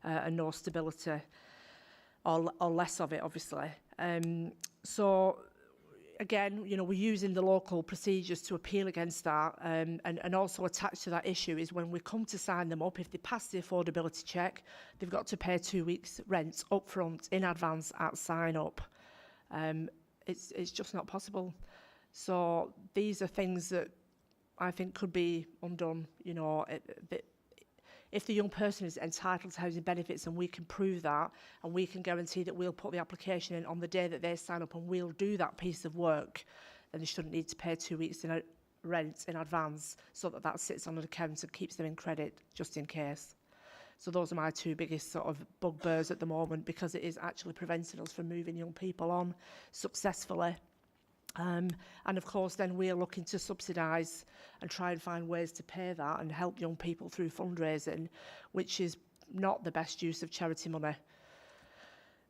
and no stability, or less of it, obviously. So again, you know, we're using the local procedures to appeal against that, and also attached to that issue is when we come to sign them up, if they pass the affordability check, they've got to pay 2 weeks rent up front in advance at sign up. It's just not possible. So these are things that I think could be undone, you know. If the young person is entitled to housing benefits and we can prove that, and we can guarantee that we'll put the application in on the day that they sign up and we'll do that piece of work, then they shouldn't need to pay 2 weeks in rent in advance, so that that sits on an account and keeps them in credit just in case. So those are my two biggest sort of bugbears at the moment, because it is actually preventing us from moving young people on successfully. And of course then we're looking to subsidise and try and find ways to pay that and help young people through fundraising, which is not the best use of charity money.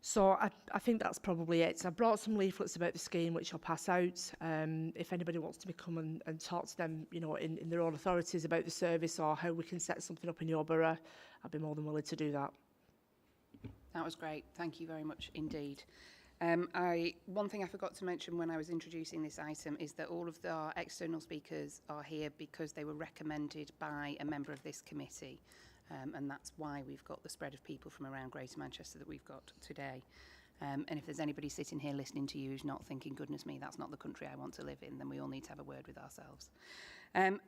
So I think that's probably it. I brought some leaflets about the scheme which I'll pass out. If anybody wants to come and talk to them, you know, in their own authorities about the service or how we can set something up in your borough, I'd be more than willing to do that. That was great. Thank you very much indeed. One thing I forgot to mention when I was introducing this item is that all of our external speakers are here because they were recommended by a member of this committee, and that's why we've got the spread of people from around Greater Manchester that we've got today. And if there's anybody sitting here listening to you who's not thinking, goodness me, that's not the country I want to live in, then we all need to have a word with ourselves.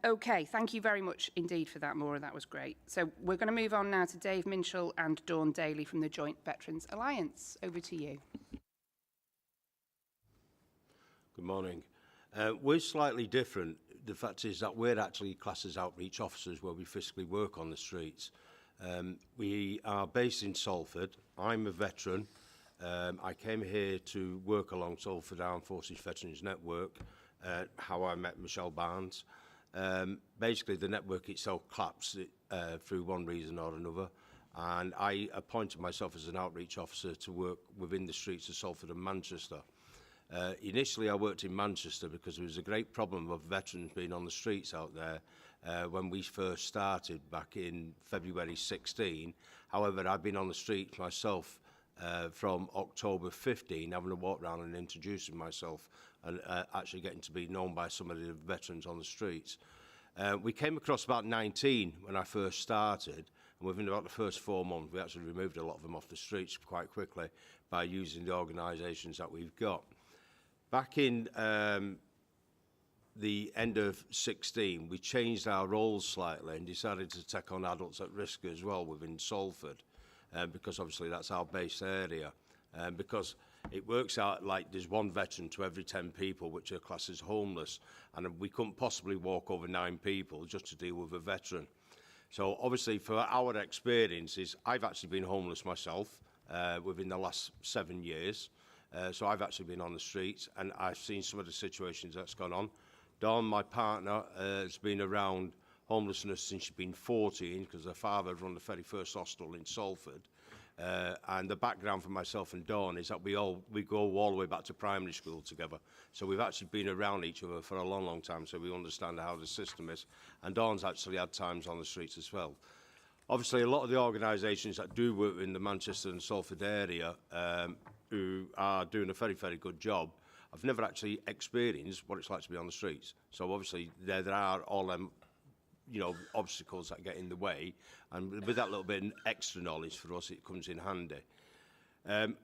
Okay, thank you very much indeed for that, Maura. That was great. So we're going to move on now to Dave Minshall and Dawn Daly from the Joint Veterans Alliance. Over to you. Good morning. We're slightly different. The fact is that we're actually classed as outreach officers where we physically work on the streets. We are based in Salford. I'm a veteran. I came here to work along Salford Armed Forces Veterans Network, how I met Michelle Barnes. Basically, the network itself collapsed through one reason or another, and I appointed myself as an outreach officer to work within the streets of Salford and Manchester. Initially, I worked in Manchester because there was a great problem of veterans being on the streets out there when we first started back in February 16. However, I've been on the streets myself from October 15, having a walk around and introducing myself and actually getting to be known by some of the veterans on the streets. We came across about 19 when I first started, and within about the first 4 months, we actually removed a lot of them off the streets quite quickly by using the organisations that we've got. Back in the end of 16, we changed our roles slightly and decided to take on adults at risk as well within Salford, because obviously that's our base area. Because it works out like there's one veteran to every 10 people which are classed as homeless, and we couldn't possibly walk over 9 people just to deal with a veteran. So obviously for our experiences, I've actually been homeless myself within the last 7 years. So I've actually been on the streets and I've seen some of the situations that's gone on. Dawn, my partner, has been around homelessness since she's been 14 because her father run the very first hostel in Salford. And the background for myself and Dawn is that we go all the way back to primary school together. So we've actually been around each other for a long, long time, so we understand how the system is. And Dawn's actually had times on the streets as well. Obviously, a lot of the organisations that do work in the Manchester and Salford area who are doing a very, very good job, I've never actually experienced what it's like to be on the streets. So obviously, there are all them, you know, obstacles that get in the way, and with that little bit of extra knowledge for us, it comes in handy.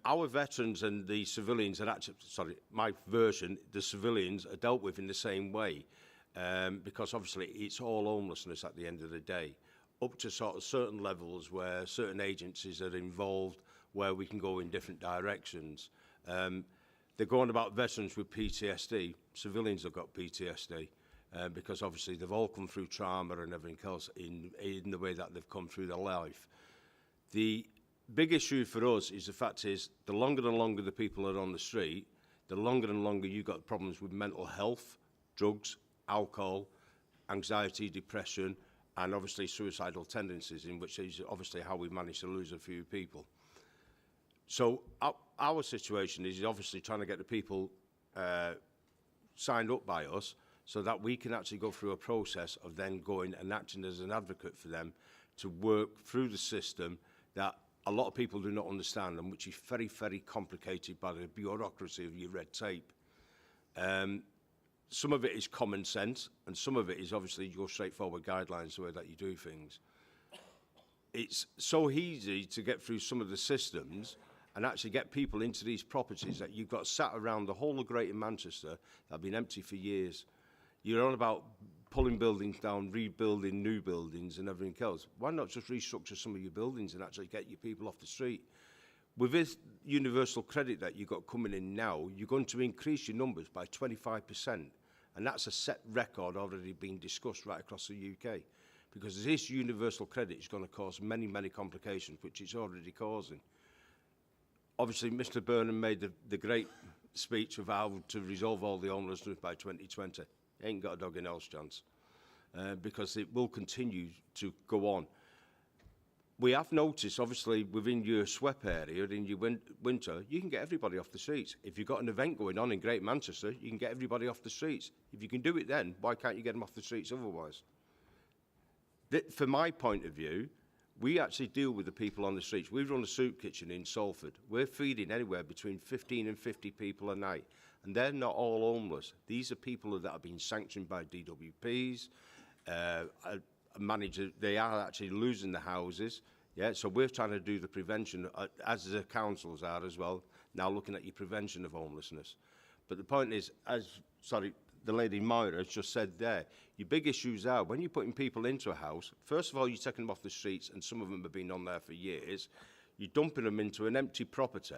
Our veterans and the civilians are actually, sorry, my version, the civilians are dealt with in the same way, because obviously it's all homelessness at the end of the day, up to sort of certain levels where certain agencies are involved, where we can go in different directions. They're going about veterans with PTSD. Civilians have got PTSD because obviously they've all come through trauma and everything else in the way that they've come through their life. The big issue for us is the fact is the longer and longer the people are on the street, the longer and longer you've got problems with mental health drugs, alcohol, anxiety, depression, and obviously suicidal tendencies, in which is obviously how we've managed to lose a few people. So our situation is obviously trying to get the people signed up by us so that we can actually go through a process of then going and acting as an advocate for them to work through the system that a lot of people do not understand, and which is very, very complicated by the bureaucracy of your red tape. Some of it is common sense, and some of it is obviously your straightforward guidelines, the way that you do things. It's so easy to get through some of the systems and actually get people into these properties that you've got sat around the whole of Greater Manchester that have been empty for years. You're on about pulling buildings down, rebuilding new buildings and everything else. Why not just restructure some of your buildings and actually get your people off the street? With this universal credit that you've got coming in now, you're going to increase your numbers by 25%. And that's a set record already being discussed right across the UK. Because this universal credit is going to cause many, many complications, which it's already causing. Obviously, Mr. Burnham made the great speech of how to resolve all the homelessness by 2020. He ain't got a dog in hell's chance, because it will continue to go on. We have noticed, obviously, within your SWEP area, in your winter, you can get everybody off the streets. If you've got an event going on in Great Manchester, you can get everybody off the streets. If you can do it then, why can't you get them off the streets otherwise? From my point of view, we actually deal with the people on the streets. We run a soup kitchen in Salford. We're feeding anywhere between 15 and 50 people a night. And they're not all homeless. These are people that have been sanctioned by DWPs, managers. They are actually losing the houses. Yeah, so we're trying to do the prevention, as the councils are as well, now looking at your prevention of homelessness. But the point is, the lady Moira has just said there, your big issues are when you're putting people into a house, first of all, you're taking them off the streets, and some of them have been on there for years. You're dumping them into an empty property,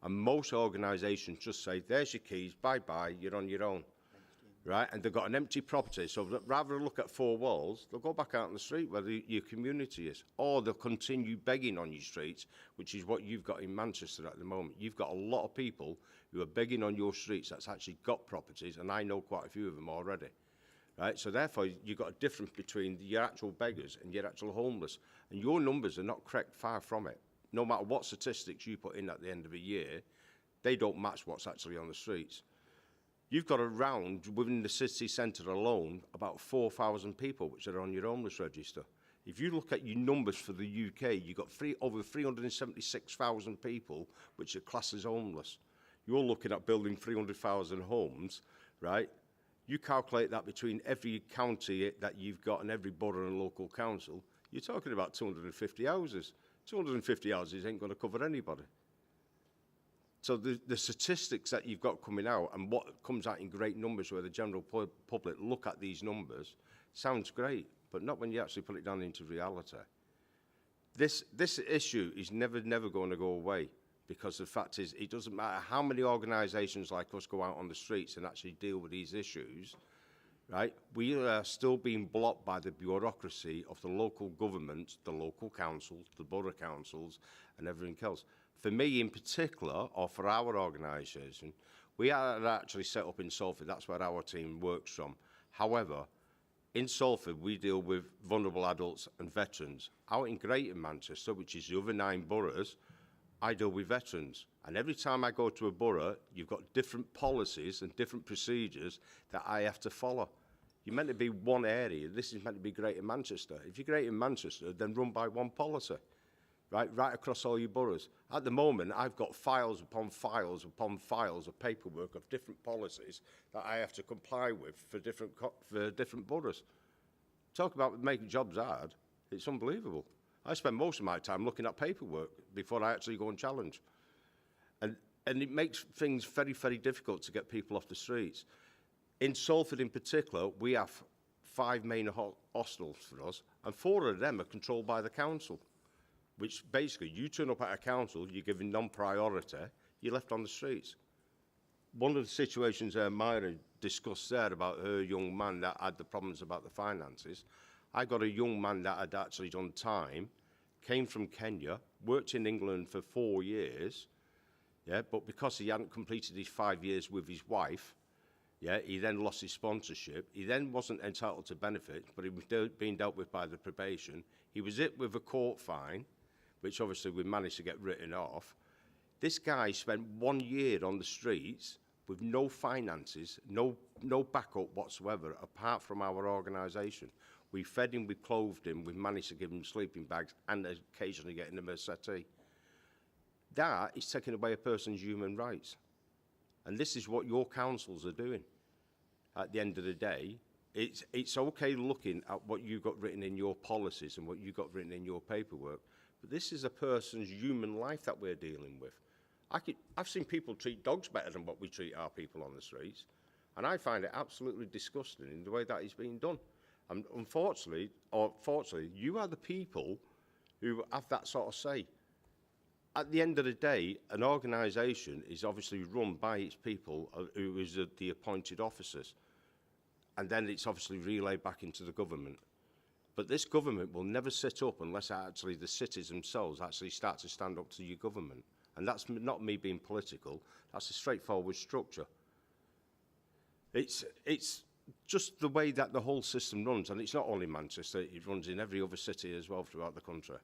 and most organisations just say, there's your keys, bye-bye, you're on your own. Right? And they've got an empty property, so rather than look at four walls, they'll go back out on the street where your community is. Or they'll continue begging on your streets, which is what you've got in Manchester at the moment. You've got a lot of people who are begging on your streets that's actually got properties, and I know quite a few of them already. Right? So therefore, you've got a difference between your actual beggars and your actual homeless. And your numbers are not correct, far from it. No matter what statistics you put in at the end of a year, they don't match what's actually on the streets. You've got around, within the city centre alone, about 4,000 people which are on your homeless register. If you look at your numbers for the UK, you've got over 376,000 people which are classed as homeless. You're looking at building 300,000 homes, right? You calculate that between every county that you've got and every borough and local council, you're talking about 250 houses. 250 houses ain't going to cover anybody. So the statistics that you've got coming out and what comes out in great numbers where the general public look at these numbers sounds great, but not when you actually put it down into reality. This issue is never going to go away, because the fact is it doesn't matter how many organisations like us go out on the streets and actually deal with these issues, right? We are still being blocked by the bureaucracy of the local government, the local councils, the borough councils and everything else. For me in particular, or for our organisation, we are actually set up in Salford. That's where our team works from. However, in Salford, we deal with vulnerable adults and veterans. Out in Greater Manchester, which is the other 9 boroughs, I deal with veterans. And every time I go to a borough, you've got different policies and different procedures that I have to follow. You're meant to be one area. This is meant to be Greater Manchester. If you're Greater Manchester, then run by one policy. Right across all your boroughs. At the moment, I've got files upon files upon files of paperwork of different policies that I have to comply with for different boroughs. Talk about making jobs hard. It's unbelievable. I spend most of my time looking at paperwork before I actually go and challenge. And it makes things very, very difficult to get people off the streets. In Salford in particular, we have 5 main hostels for us, and 4 of them are controlled by the council. Which basically, you turn up at a council, you're given non-priority, you're left on the streets. One of the situations Myra discussed there about her young man that had the problems about the finances, I got a young man that had actually done time, came from Kenya, worked in England for 4 years, yeah, but because he hadn't completed his 5 years with his wife, Yeah, he then lost his sponsorship. He then wasn't entitled to benefits, but he was being dealt with by the probation. He was hit with a court fine, which obviously we managed to get written off. This guy spent 1 year on the streets with no finances, no backup whatsoever, apart from our organisation. We fed him, we clothed him, we managed to give him sleeping bags and occasionally getting him a settee. That is taking away a person's human rights. And this is what your councils are doing. At the end of the day, it's okay looking at what you got written in your policies and what you got written in your paperwork, but this is a person's human life that we're dealing with. I've seen people treat dogs better than what we treat our people on the streets, and I find it absolutely disgusting in the way that is being done. And unfortunately, or fortunately, you are the people who have that sort of say. At the end of the day, an organisation is obviously run by its people who is the appointed officers. And then it's obviously relayed back into the government. But this government will never sit up unless actually the cities themselves actually start to stand up to your government. And that's not me being political, that's a straightforward structure. It's just the way that the whole system runs, and it's not only Manchester, it runs in every other city as well throughout the country.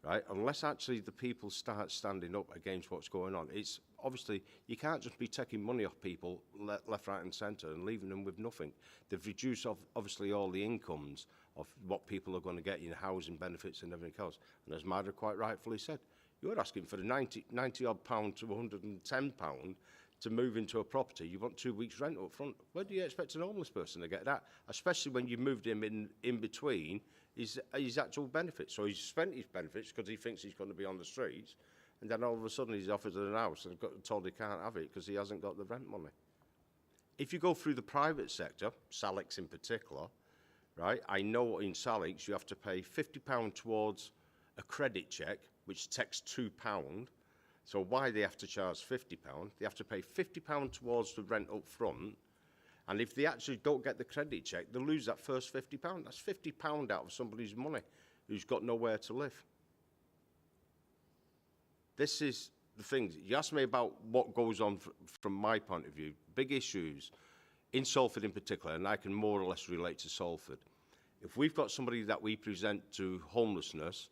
Right? Unless actually the people start standing up against what's going on, it's obviously, you can't just be taking money off people left, right and centre and leaving them with nothing. They've reduced obviously all the incomes of what people are going to get in housing benefits and everything else. And as Margaret quite rightfully said, you're asking for the 90 odd pound to £110 to move into a property. You want 2 weeks rent up front. Where do you expect an homeless person to get that? Especially when you moved him in between his actual benefits. So he's spent his benefits because he thinks he's going to be on the streets, and then all of a sudden he's offered an house and got told he can't have it because he hasn't got the rent money. If you go through the private sector, Salix in particular, right, I know in Salix you have to pay £50 towards a credit check, which takes £2. So why they have to charge £50? They have to pay £50 towards the rent up front, and if they actually don't get the credit check, they lose that first £50. That's £50 out of somebody's money who's got nowhere to live. This is the thing. You asked me about what goes on from my point of view. Big issues in Salford in particular, and I can more or less relate to Salford. If we've got somebody that we present to homelessness,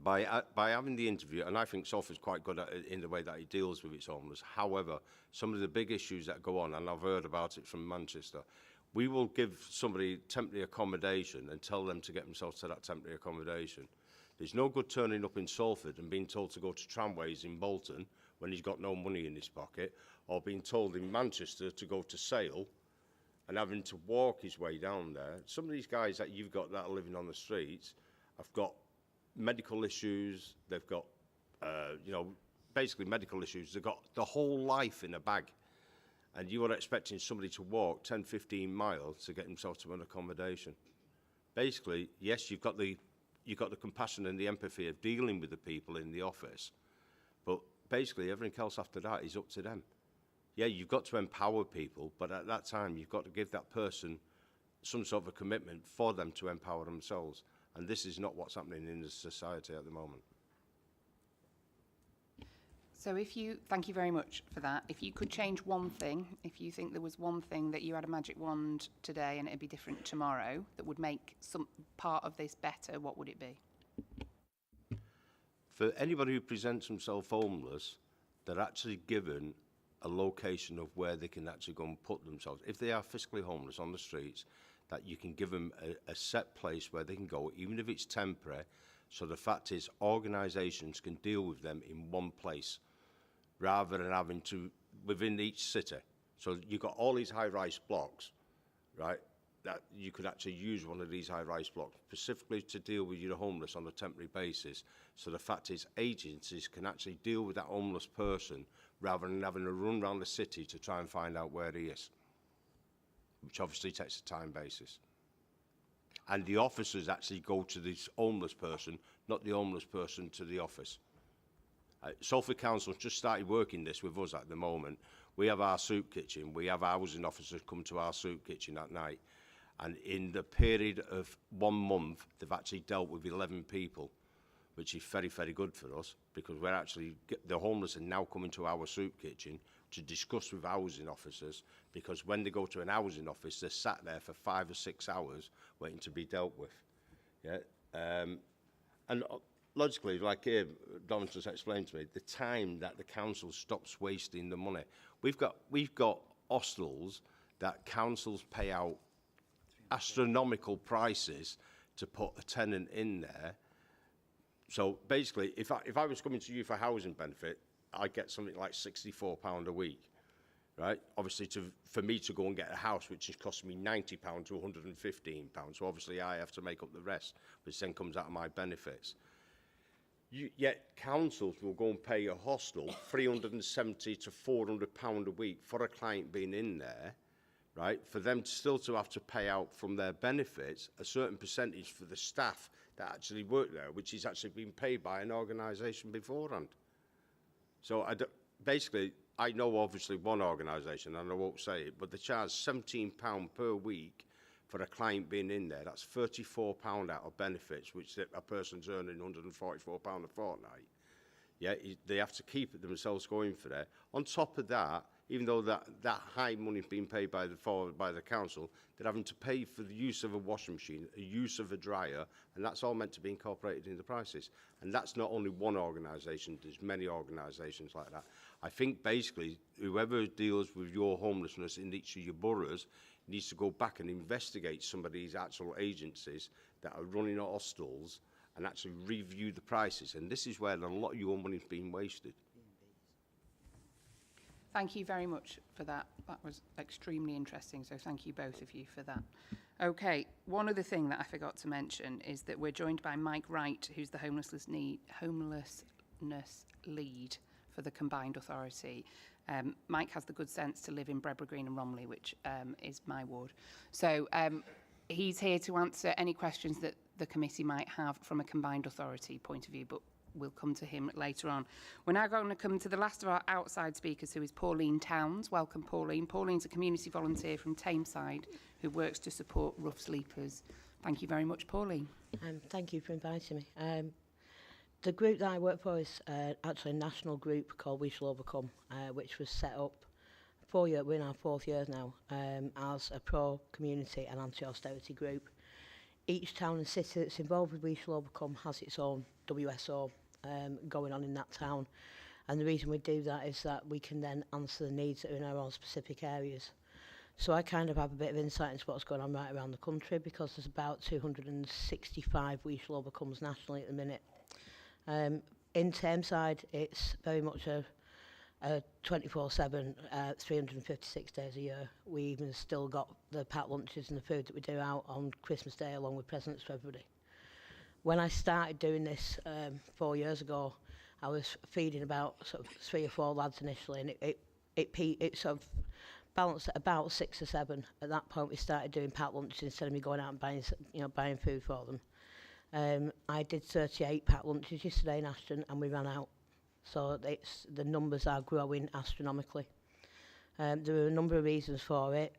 by having the interview, and I think Salford's quite good at it in the way that he deals with its homeless. However, some of the big issues that go on, and I've heard about it from Manchester, we will give somebody temporary accommodation and tell them to get themselves to that temporary accommodation. There's no good turning up in Salford and being told to go to Tramways in Bolton when he's got no money in his pocket, or being told in Manchester to go to Sale and having to walk his way down there. Some of these guys that you've got that are living on the streets have got medical issues, they've got, basically medical issues. They've got the whole life in a bag. And you are expecting somebody to walk 10, 15 miles to get themselves to an accommodation. Basically, yes, you've got the compassion and the empathy of dealing with the people in the office, but basically everything else after that is up to them. Yeah, you've got to empower people, but at that time, you've got to give that person some sort of a commitment for them to empower themselves. And this is not what's happening in the society at the moment. So thank you very much for that. If you could change one thing, if you think there was one thing that you had a magic wand today and it'd be different tomorrow that would make some part of this better, what would it be? For anybody who presents themselves homeless, they're actually given a location of where they can actually go and put themselves. If they are physically homeless on the streets, that you can give them a set place where they can go, even if it's temporary. So the fact is, organisations can deal with them in one place, rather than having to, within each city. So you've got all these high-rise blocks, right, that you could actually use one of these high-rise blocks specifically to deal with your homeless on a temporary basis. So the fact is, agencies can actually deal with that homeless person rather than having to run around the city to try and find out where he is, which obviously takes a time basis. And the officers actually go to this homeless person, not the homeless person to the office. Salford Council just started working this with us at the moment. We have our soup kitchen. We have housing officers come to our soup kitchen at night. And in the period of 1 month, they've actually dealt with 11 people, which is very, very good for us, because we're actually, the homeless are now coming to our soup kitchen, which to discuss with housing officers, because when they go to an housing office, they're sat there for 5 or 6 hours waiting to be dealt with. Yeah, and logically, like Don just explained to me, the time that the council stops wasting the money. We've got hostels that councils pay out astronomical prices to put a tenant in there. So basically, if I was coming to you for housing benefit, I'd get something like £64 a week, right? Obviously, for me to go and get a house, which is costing me £90 to £115, so obviously I have to make up the rest, which then comes out of my benefits. Yet councils will go and pay a hostel £370 to £400 a week for a client being in there, right? For them still to have to pay out from their benefits a certain percentage for the staff that actually work there, which is actually being paid by an organisation beforehand. So basically, I know obviously one organisation, and I won't say it, but they charge £17 per week for a client being in there. That's £34 out of benefits, which a person's earning £144 a fortnight. Yeah, they have to keep it themselves going for that. On top of that, even though that high money is being paid by the council, they're having to pay for the use of a washing machine, the use of a dryer, and that's all meant to be incorporated in the prices. And that's not only one organisation, there's many organisations like that. I think basically whoever deals with your homelessness in each of your boroughs needs to go back and investigate some of these actual agencies that are running hostels and actually review the prices. And this is where a lot of your money is being wasted. Thank you very much for that. That was extremely interesting, so thank you both of you for that. Okay, one other thing that I forgot to mention is that we're joined by Mike Wright, who's the homelessness lead for the combined authority. Mike has the good sense to live in Bredborough Green and Romley, which is my ward. So he's here to answer any questions that the committee might have from a combined authority point of view, but we'll come to him later on. We're now going to come to the last of our outside speakers, who is Pauline Towns. Welcome, Pauline. Pauline's a community volunteer from Tameside who works to support rough sleepers. Thank you very much, Pauline. Thank you for inviting me. The group that I work for is actually a national group called We Shall Overcome, which was set up we're in our 4th year now, as a pro-community and anti-austerity group. Each town and city that's involved with We Shall Overcome has its own WSO going on in that town. And the reason we do that is that we can then answer the needs that are in our own specific areas. So I kind of have a bit of insight into what's going on right around the country, because there's about 265 We Shall Overcomes nationally at the minute. In Tameside, it's very much a 24/7, 356 days a year. We even still got the packed lunches and the food that we do out on Christmas Day, along with presents for everybody. When I started doing this 4 years ago, I was feeding about sort of 3 or 4 lads initially, and it sort of balanced at about 6 or 7. At that point, we started doing packed lunches instead of me going out and buying food for them. I did 38 packed lunches yesterday in Ashton, and we ran out. So the numbers are growing astronomically. There are a number of reasons for it.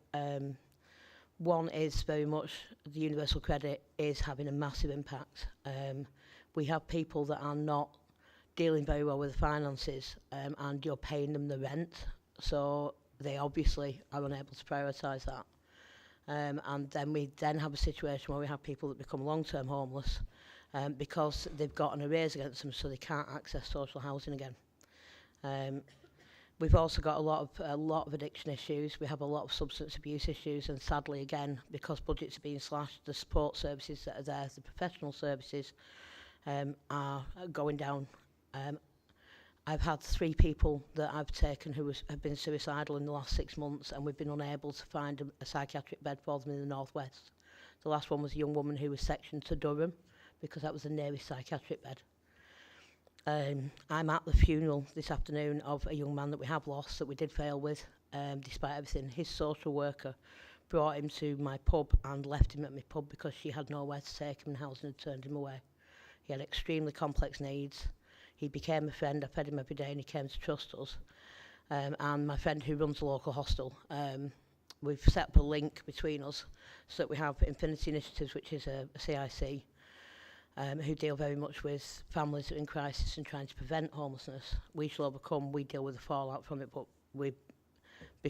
One is very much the universal credit is having a massive impact. We have people that are not dealing very well with the finances, and you're paying them the rent, so they obviously are unable to prioritise that. And then we have a situation where we have people that become long-term homeless because they've got an arrears against them, so they can't access social housing again. We've also got a lot of addiction issues. We have a lot of substance abuse issues, and sadly, again, because budgets are being slashed, the support services that are there, the professional services, are going down. I've had 3 people that I've taken who have been suicidal in the last 6 months, and we've been unable to find a psychiatric bed for them in the northwest. The last one was a young woman who was sectioned to Durham because that was the nearest psychiatric bed. I'm at the funeral this afternoon of a young man that we have lost, that we did fail with, despite everything. His social worker brought him to my pub and left him at my pub because she had nowhere to take him, and housing had turned him away. He had extremely complex needs. He became a friend. I fed him every day, and he came to trust us. And my friend who runs a local hostel, we've set up a link between us so that we have Infinity Initiatives, which is a CIC, who deal very much with families that are in crisis and trying to prevent homelessness. We Shall Overcome, we deal with the fallout from it, but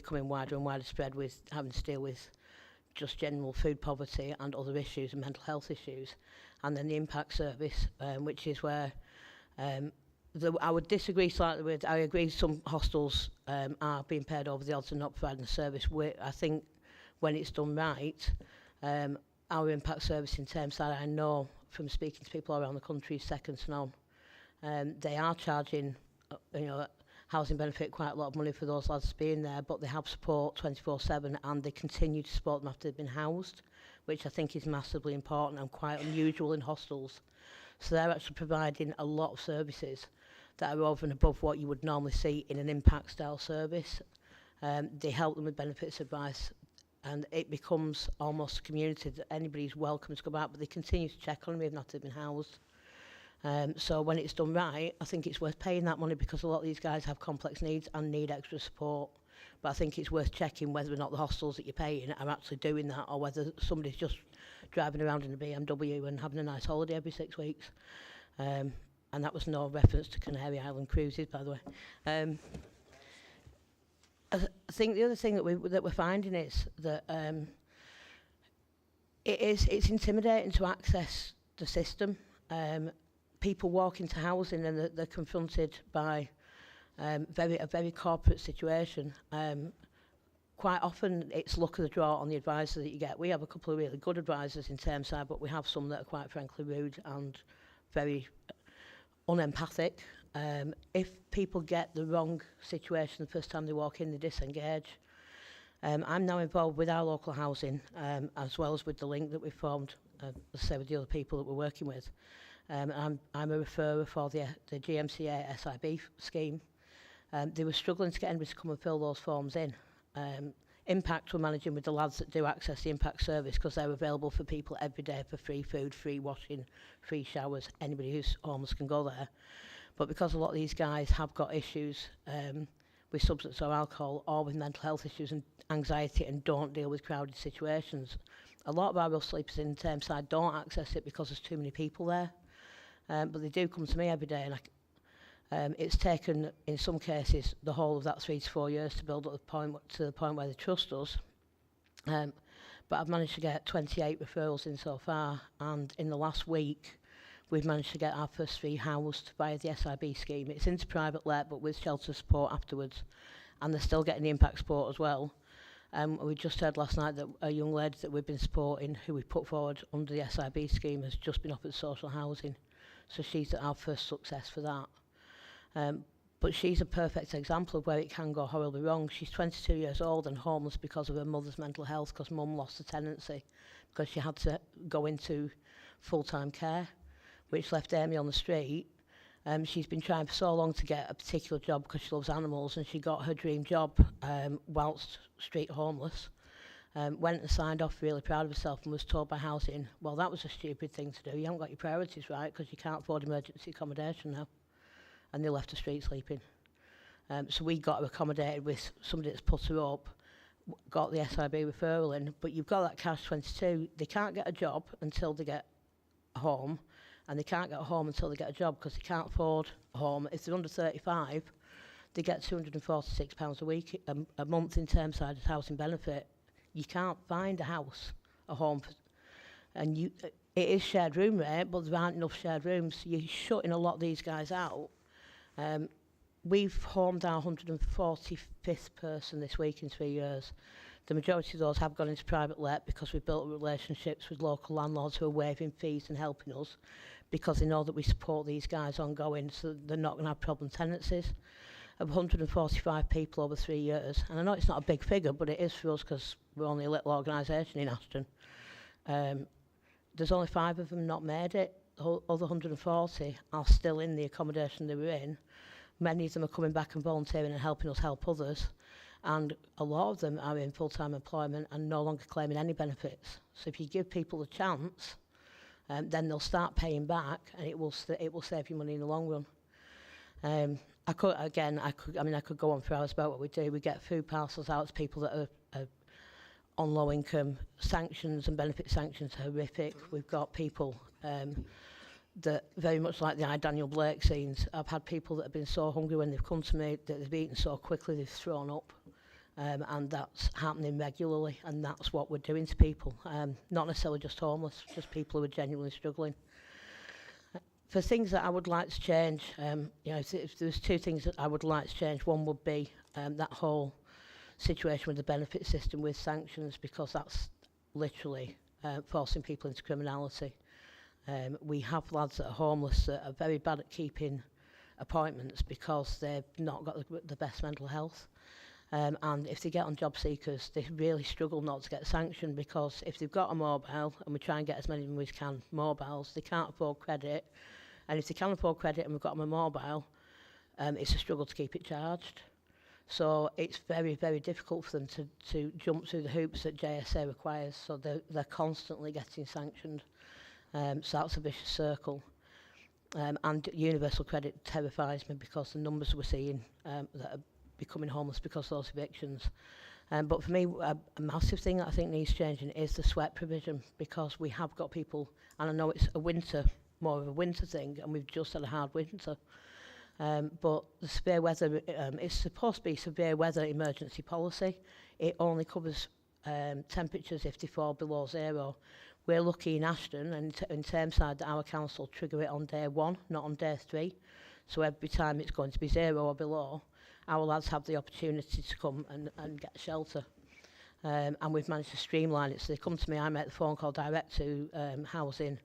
becoming wider and wider spread with having to deal with just general food poverty and other issues and mental health issues. And then the impact service, which is where I would disagree slightly with, I agree some hostels are being paid over the odds and not providing the service. I think when it's done right, our impact service in terms that I know from speaking to people around the country is second to none. They are charging, housing benefit quite a lot of money for those lads being there, but they have support 24/7 and they continue to support them after they've been housed, which I think is massively important and quite unusual in hostels. So they're actually providing a lot of services that are over and above what you would normally see in an impact style service. They help them with benefits advice, and it becomes almost a community that anybody's welcome to come out, but they continue to check on them even after they've been housed. So when it's done right, I think it's worth paying that money because a lot of these guys have complex needs and need extra support. But I think it's worth checking whether or not the hostels that you're paying are actually doing that, or whether somebody's just driving around in a BMW and having a nice holiday every 6 weeks. And that was no reference to Canary Island cruises, by the way. I think the other thing that we're finding is that it's intimidating to access the system. People walk into housing and they're confronted by a very corporate situation. Quite often it's luck of the draw on the advisor that you get. We have a couple of really good advisors in Termside, but we have some that are quite frankly rude and very unempathic. If people get the wrong situation the first time they walk in, they disengage. I'm now involved with our local housing, as well as with the link that we've formed, let's say with the other people that we're working with. I'm a referrer for the Gmca SIB scheme. They were struggling to get anybody to come and fill those forms in. Impact we're managing with the lads that do access the impact service because they're available for people every day for free food, free washing, free showers. Anybody who's homeless can go there. But because a lot of these guys have got issues with substance or alcohol or with mental health issues and anxiety and don't deal with crowded situations, a lot of our rough sleepers in Termside don't access it because there's too many people there. But they do come to me every day, and it's taken, in some cases, the whole of that 3 to 4 years to build up to the point where they trust us. But I've managed to get 28 referrals in so far, and in the last week, we've managed to get our first 3 housed via the SIB scheme. It's into private let, but with shelter support afterwards, and they're still getting the impact support as well. We just heard last night that a young lady that we've been supporting, who we put forward under the SIB scheme, has just been offered social housing. So she's our first success for that. But she's a perfect example of where it can go horribly wrong. She's 22 years old and homeless because of her mother's mental health, because mum lost the tenancy, because she had to go into full-time care, which left Amy on the street. She's been trying for so long to get a particular job because she loves animals, and she got her dream job whilst street homeless. Went and signed off, really proud of herself, and was told by housing, well, that was a stupid thing to do. You haven't got your priorities right because you can't afford emergency accommodation now. And they left the street sleeping. So we got her accommodated with somebody that's put her up, got the SIB referral in, but you've got that catch-22. They can't get a job until they get a home, and they can't get a home until they get a job because they can't afford a home. If they're under 35, they get £246 a week, a month in Termside as housing benefit. You can't find a house, a home, and it is shared room rate, but there aren't enough shared rooms. So you're shutting a lot of these guys out. We've homed our 145th person this week in 3 years. The majority of those have gone into private let because we've built relationships with local landlords who are waiving fees and helping us because they know that we support these guys ongoing, so they're not going to have problem tenancies. Of 145 people over 3 years, and I know it's not a big figure, but it is for us because we're only a little organisation in Ashton. There's only 5 of them not made it. The other 140 are still in the accommodation they were in. Many of them are coming back and volunteering and helping us help others. And a lot of them are in full-time employment and no longer claiming any benefits. So if you give people a chance, then they'll start paying back, and it will save you money in the long run. I could go on for hours about what we do. We get food parcels out to people that are on low income. Sanctions and benefit sanctions are horrific. We've got people that very much like the Daniel Blake scenes. I've had people that have been so hungry when they've come to me that they've eaten so quickly they've thrown up. and that's happening regularly, and that's what we're doing to people. Not necessarily just homeless, just people who are genuinely struggling. For things that I would like to change, you know, if there's two things that I would like to change, one would be that whole situation with the benefit system with sanctions, because that's literally forcing people into criminality. We have lads that are homeless that are very bad at keeping appointments because they've not got the best mental health. And if they get on job seekers, they really struggle not to get sanctioned, because if they've got a mobile, and we try and get as many of them as we can mobiles, they can't afford credit. And if they can afford credit and we've got them a mobile, it's a struggle to keep it charged. So it's very, very difficult for them to jump through the hoops that JSA requires. So they're constantly getting sanctioned. So that's a vicious circle. And universal credit terrifies me, because the numbers we're seeing that are becoming homeless because of those evictions. But for me, a massive thing that I think needs changing is the sweat provision, because we have got people, and I know it's more of a winter thing, and we've just had a hard winter. But the severe weather, it's supposed to be severe weather emergency policy. It only covers temperatures if they fall below 0. We're lucky in Ashton and in Thameside that our council trigger it on day 1, not on day 3. So every time it's going to be 0 or below, our lads have the opportunity to come and get shelter. And we've managed to streamline it. So they come to me, I make the phone call direct to housing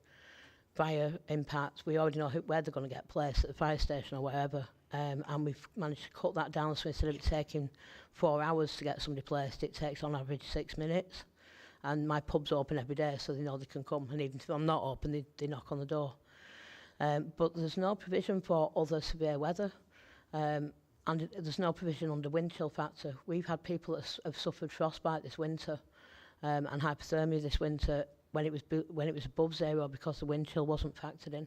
via Impact. We already know where they're going to get placed, at the fire station or wherever. And we've managed to cut that down, so instead of it taking 4 hours to get somebody placed, it takes on average 6 minutes. And my pub's open every day, so they know they can come, and even if I'm not open, they knock on the door. But there's no provision for other severe weather, and there's no provision under wind chill factor. We've had people that have suffered frostbite this winter and hypothermia this winter when it was above 0, because the wind chill wasn't factored in.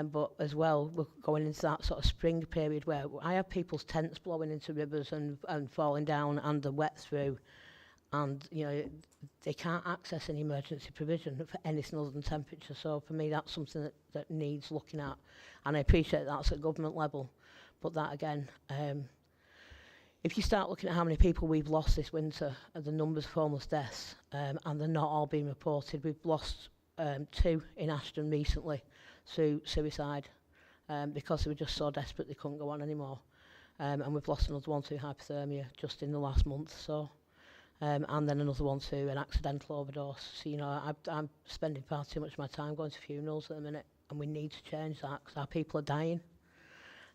But as well, we're going into that sort of spring period where I have people's tents blowing into rivers and falling down, and they're wet through, and you know they can't access any emergency provision for anything other than temperature. So for me, that's something that needs looking at, and I appreciate that's at government level. But that again, if you start looking at how many people we've lost this winter, and the numbers of homeless deaths, and they're not all being reported. We've lost 2 in Ashton recently through suicide, because they were just so desperate they couldn't go on anymore. And we've lost another one through hypothermia just in the last month or so. And then another one through an accidental overdose. So, you know, I'm spending far too much of my time going to funerals at the minute, and we need to change that, because our people are dying.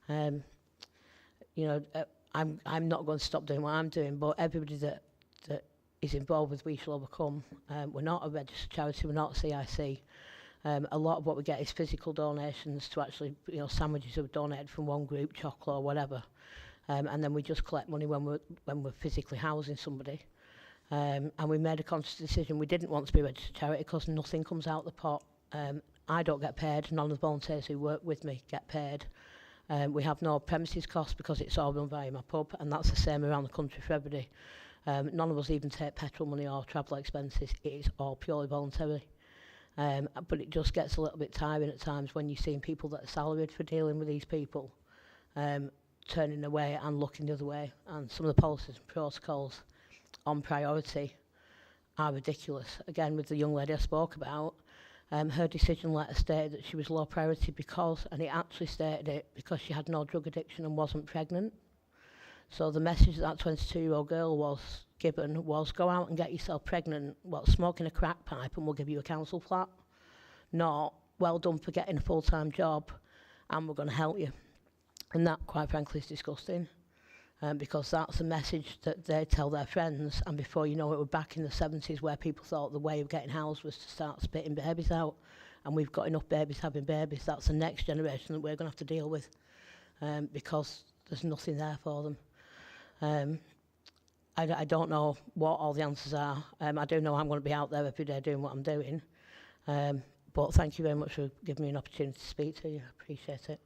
You know, I'm not going to stop doing what I'm doing, but everybody that is involved with We Shall Overcome, we're not a registered charity, we're not CIC. A lot of what we get is physical donations to actually, you know, sandwiches are donated from one group, chocolate or whatever. And then we just collect money when we're physically housing somebody. And we made a conscious decision. We didn't want to be a registered charity because nothing comes out of the pot. I don't get paid. None of the volunteers who work with me get paid. We have no premises costs because it's all run via my pub, and that's the same around the country for everybody. None of us even take petrol money or travel expenses. It is all purely voluntary. But it just gets a little bit tiring at times when you're seeing people that are salaried for dealing with these people turning away and looking the other way. And some of the policies and protocols on priority are ridiculous. Again, with the young lady I spoke about, her decision letter stated that she was low priority because, and it actually stated it, because she had no drug addiction and wasn't pregnant. So the message that 22-year-old girl was given was, go out and get yourself pregnant, smoking a crack pipe and we'll give you a council flat. Not, well done for getting a full-time job and we're going to help you. And that, quite frankly, is disgusting. Because that's a message that they tell their friends, and before you know it, we're back in the 70s where people thought the way of getting housed was to start spitting babies out, and we've got enough babies having babies. That's the next generation that we're going to have to deal with, because there's nothing there for them. I don't know what all the answers are. I do know I'm going to be out there every day doing what I'm doing, but thank you very much for giving me an opportunity to speak to you. I appreciate it.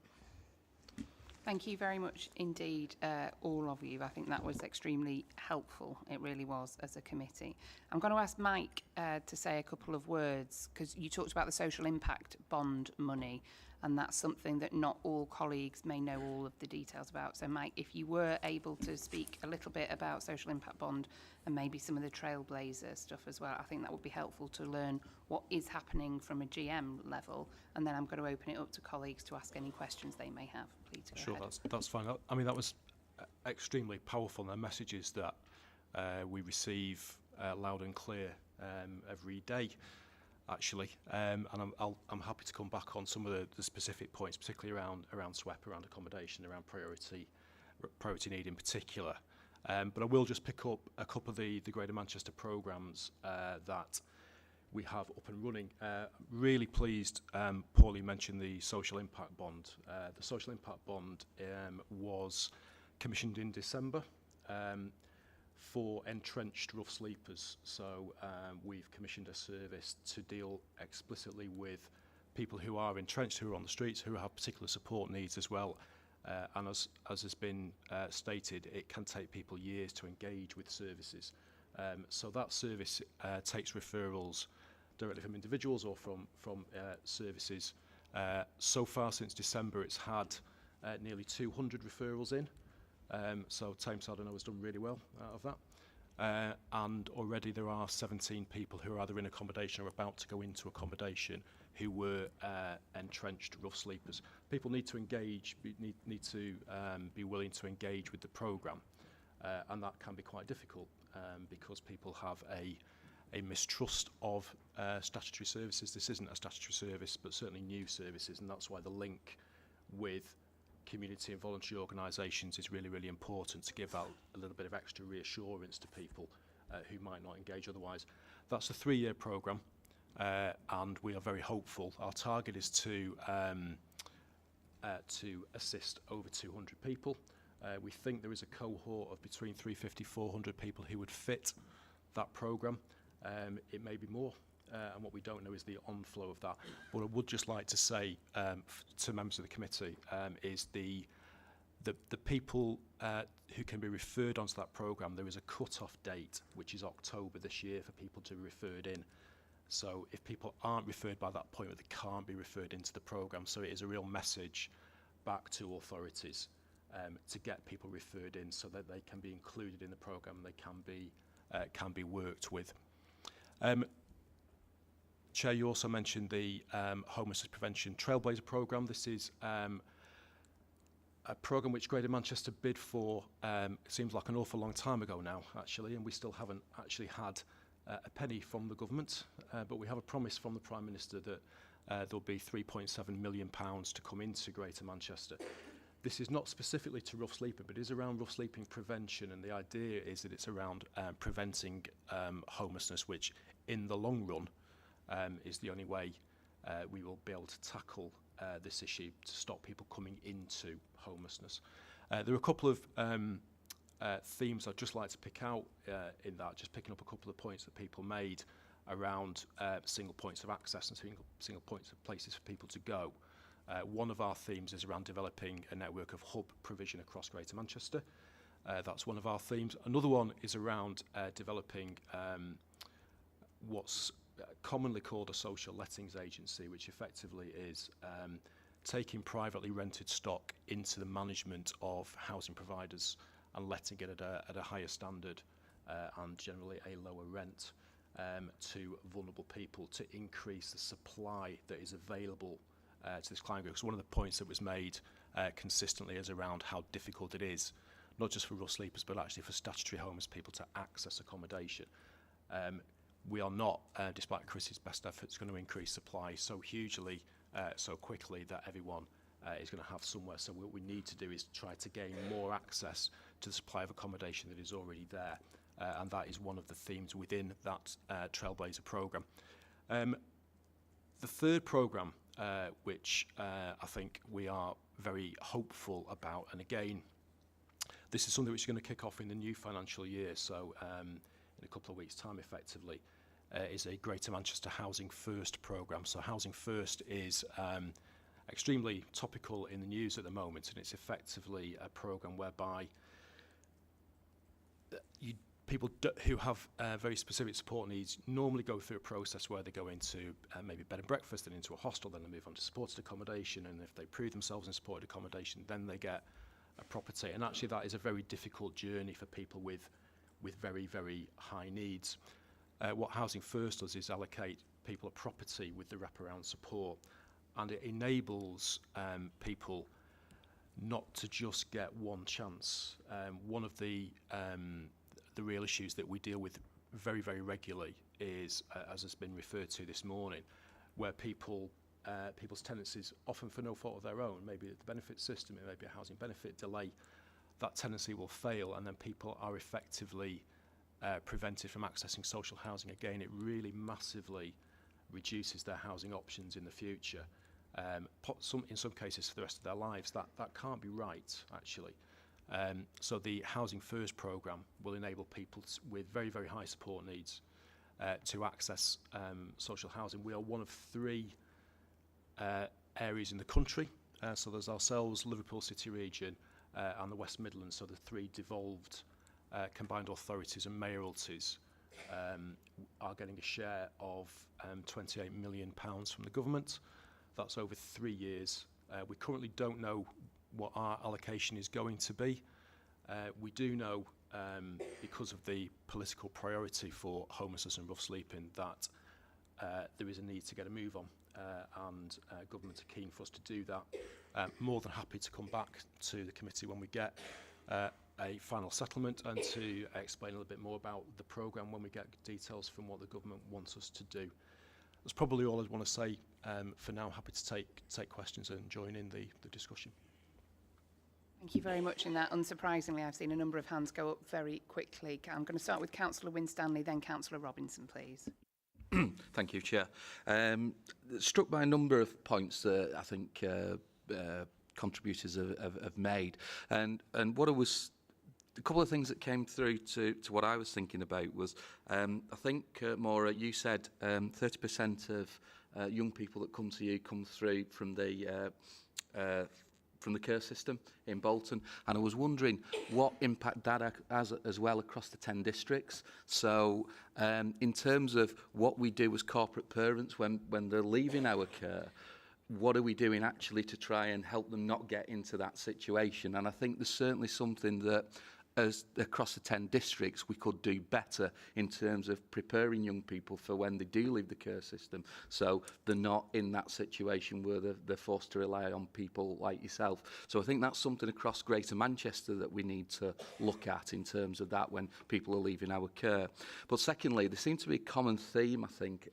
Thank you very much indeed, all of you. I think that was extremely helpful. It really was, as a committee. I'm going to ask Mike to say a couple of words, because you talked about the social impact bond money. and that's something that not all colleagues may know all of the details about. So Mike, if you were able to speak a little bit about social impact bond and maybe some of the Trailblazer stuff as well, I think that would be helpful to learn what is happening from a GM level, and then I'm going to open it up to colleagues to ask any questions they may have. Please go Sure, ahead. that's fine. I mean, that was extremely powerful, and the messages that we receive loud and clear every day, actually. And I'm happy to come back on some of the specific points, particularly around SWEP, around accommodation, around priority need in particular. But I will just pick up a couple of the Greater Manchester programmes that we have up and running. Really pleased, Paulie mentioned the social impact bond. The social impact bond was commissioned in December for entrenched rough sleepers. So we've commissioned a service to deal explicitly with people who are entrenched, who are on the streets, who have particular support needs as well. And as has been stated, it can take people years to engage with services. So that service takes referrals directly from individuals or from services. So far since December, it's had nearly 200 referrals in. So Tameside, I know, has done really well out of that. And already there are 17 people who are either in accommodation or about to go into accommodation who were entrenched rough sleepers. People need to engage, need to be willing to engage with the programme. And that can be quite difficult because people have a mistrust of statutory services. This isn't a statutory service, but certainly new services, and that's why the link with community and voluntary organisations is really, really important, to give out a little bit of extra reassurance to people who might not engage otherwise. That's a 3-year programme, and we are very hopeful. Our target is to assist over 200 people. We think there is a cohort of between 350, 400 people who would fit that programme. It may be more, and what we don't know is the onflow of that. What I would just like to say to members of the committee is the people who can be referred onto that programme, there is a cut-off date, which is October this year, for people to be referred in. So if people aren't referred by that point, they can't be referred into the programme. So it is a real message back to authorities to get people referred in so that they can be included in the programme, they can be worked with. Chair, you also mentioned the Homelessness Prevention Trailblazer programme. This is a programme which Greater Manchester bid for, it seems like an awful long time ago now, actually, and we still haven't actually had a penny from the government, but we have a promise from the Prime Minister that there'll be £3.7 million to come into Greater Manchester. This is not specifically to rough sleeping, but it is around rough sleeping prevention, and the idea is that it's around preventing homelessness, which in the long run is the only way we will be able to tackle this issue, to stop people coming into homelessness. There are a couple of themes I'd just like to pick out in that, just picking up a couple of points that people made around single points of access and single points of places for people to go. One of our themes is around developing a network of hub provision across Greater Manchester. That's one of our themes. Another one is around developing what's commonly called a social lettings agency, which effectively is taking privately rented stock into the management of housing providers and letting it at a higher standard and generally a lower rent to vulnerable people, to increase the supply that is available to this client group. Because one of the points that was made consistently is around how difficult it is, not just for rough sleepers, but actually for statutory homeless people to access accommodation. We are not, despite Chris's best efforts, going to increase supply so hugely, so quickly that everyone is going to have somewhere. So what we need to do is try to gain more access to the supply of accommodation that is already there. And that is one of the themes within that Trailblazer programme. The third programme, which I think we are very hopeful about, and again, this is something which is going to kick off in the new financial year, so in a couple of weeks' time effectively, is a Greater Manchester Housing First programme. So Housing First is extremely topical in the news at the moment, and it's effectively a programme whereby people who have very specific support needs normally go through a process where they go into maybe bed and breakfast, then into a hostel, then they move on to supported accommodation, and if they prove themselves in supported accommodation, then they get a property. And actually that is a very difficult journey for people with very, very high needs. What Housing First does is allocate people a property with the wraparound support, and it enables people not to just get one chance. One of the real issues that we deal with very, very regularly is, as has been referred to this morning, where people's tenancies, often for no fault of their own, maybe the benefit system, it may be a housing benefit delay, that tenancy will fail, and then people are effectively prevented from accessing social housing. Again, it really massively reduces their housing options in the future. In some cases for the rest of their lives. That can't be right, actually. So the Housing First programme will enable people with very, very high support needs to access social housing. We are one of 3 areas in the country. So there's ourselves, Liverpool City Region, and the West Midlands. So the 3 devolved combined authorities and mayoralties are getting a share of £28 million from the government. That's over 3 years. We currently don't know what our allocation is going to be. We do know, because of the political priority for homelessness and rough sleeping, that there is a need to get a move on, and government are keen for us to do that. More than happy to come back to the committee when we get a final settlement and to explain a little bit more about the programme when we get details from what the government wants us to do. That's probably all I want to say for now. Happy to take questions and join in the discussion. Thank you very much. In that, unsurprisingly, I've seen a number of hands go up very quickly. I'm going to start with Councillor Winstanley, then Councillor Robinson, please. Thank you, Chair. Struck by a number of points that I think contributors have made, and what I was, a couple of things that came through to what I was thinking about was, I think, Maura, you said 30% of young people that come to you come through from the care system in Bolton, and I was wondering what impact that has as well across the 10 districts. So in terms of what we do as corporate parents when they're leaving our care, what are we doing actually to try and help them not get into that situation? And I think there's certainly something that as across the 10 districts we could do better in terms of preparing young people for when they do leave the care system, so they're not in that situation where they're forced to rely on people like yourself. So I think that's something across Greater Manchester that we need to look at in terms of that when people are leaving our care. But secondly, there seems to be a common theme, I think,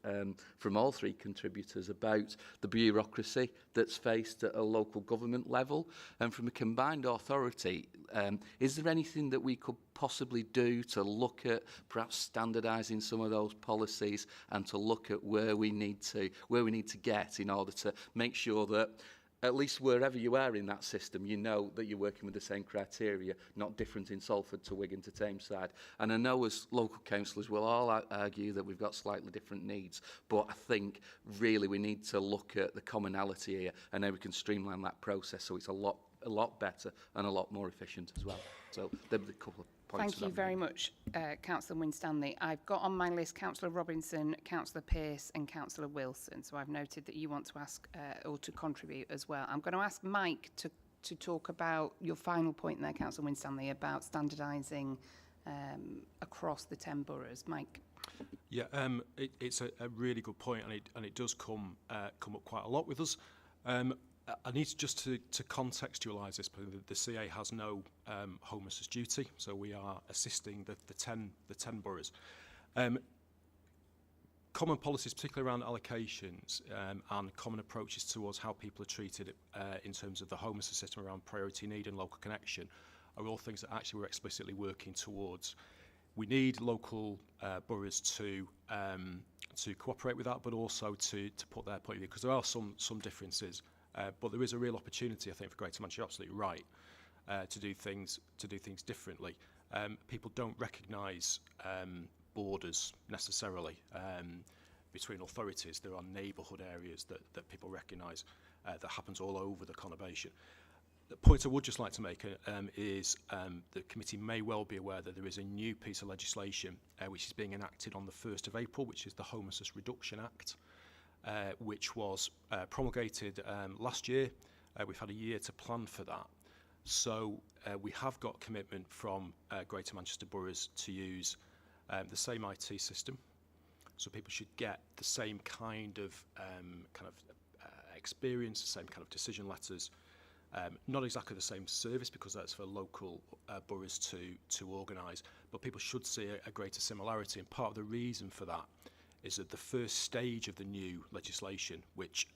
from all 3 contributors about the bureaucracy that's faced at a local government level. And from a combined authority, is there anything that we could possibly do to look at perhaps standardising some of those policies and to look at where we need to get in order to make sure that at least wherever you are in that system, you know that you're working with the same criteria, not different in Salford to Wigan to Tameside. And I know as local councillors we'll all argue that we've got slightly different needs, but I think really we need to look at the commonality here and how we can streamline that process so it's a lot better and a lot more efficient as well. So there were a couple of points. Thank you very much, Councillor Winstanley. I've got on my list Councillor Robinson, Councillor Pearce and Councillor Wilson. So I've noted that you want to ask or to contribute as well. I'm going to ask Mike to talk about your final point there, Councillor Winstanley, about standardising across the 10 boroughs. Mike. Yeah, it's a really good point, and it does come up quite a lot with us. I need just to contextualise this, because the CA has no homelessness duty, so we are assisting the 10 boroughs. Common policies, particularly around allocations and common approaches towards how people are treated in terms of the homelessness system around priority need and local connection, are all things that actually we're explicitly working towards. We need local boroughs to cooperate with that, but also to put their point of view, because there are some differences. But there is a real opportunity, I think, for Greater Manchester. You're absolutely right, to do things differently. People don't recognise borders necessarily between authorities. There are neighbourhood areas that people recognise. That happens all over the conurbation. The point I would just like to make is the committee may well be aware that there is a new piece of legislation which is being enacted on the 1st of April, which is the Homelessness Reduction Act, which was promulgated last year. We've had a year to plan for that. So we have got commitment from Greater Manchester boroughs to use the same IT system. So people should get the same kind of experience, the same kind of decision letters. Not exactly the same service because that's for local boroughs to organise, but people should see a greater similarity. And part of the reason for that is that the first stage of the new legislation, which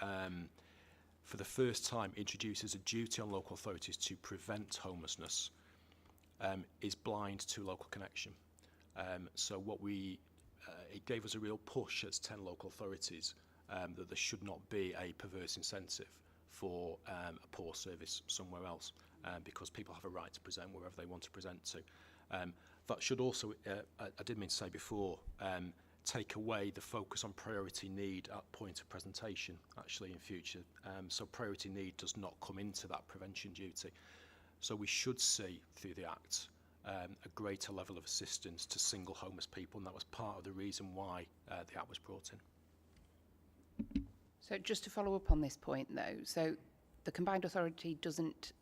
for the first time introduces a duty on local authorities to prevent homelessness, is blind to local connection. So what it gave us a real push as 10 local authorities that there should not be a perverse incentive for a poor service somewhere else, because people have a right to present wherever they want to present to. That should also, I did mean to say before, take away the focus on priority need at point of presentation, actually, in future. So priority need does not come into that prevention duty. So we should see, through the Act, a greater level of assistance to single homeless people, and that was part of the reason why the Act was brought in. So just to follow up on this point, though, so the combined authority doesn't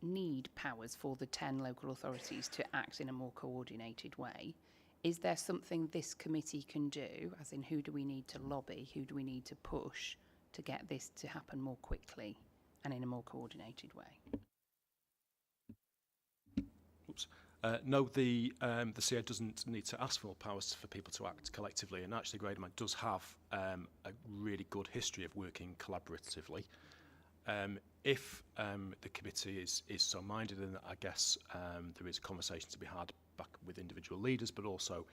need powers for the 10 local authorities to act in a more coordinated way. Is there something this committee can do, as in who do we need to lobby, who do we need to push to get this to happen more quickly and in a more coordinated way? Oops. No, the CA doesn't need to ask for more powers for people to act collectively, and actually Greater Manchester does have a really good history of working collaboratively. If the committee is so minded, then I guess there is a conversation to be had back with individual leaders, but also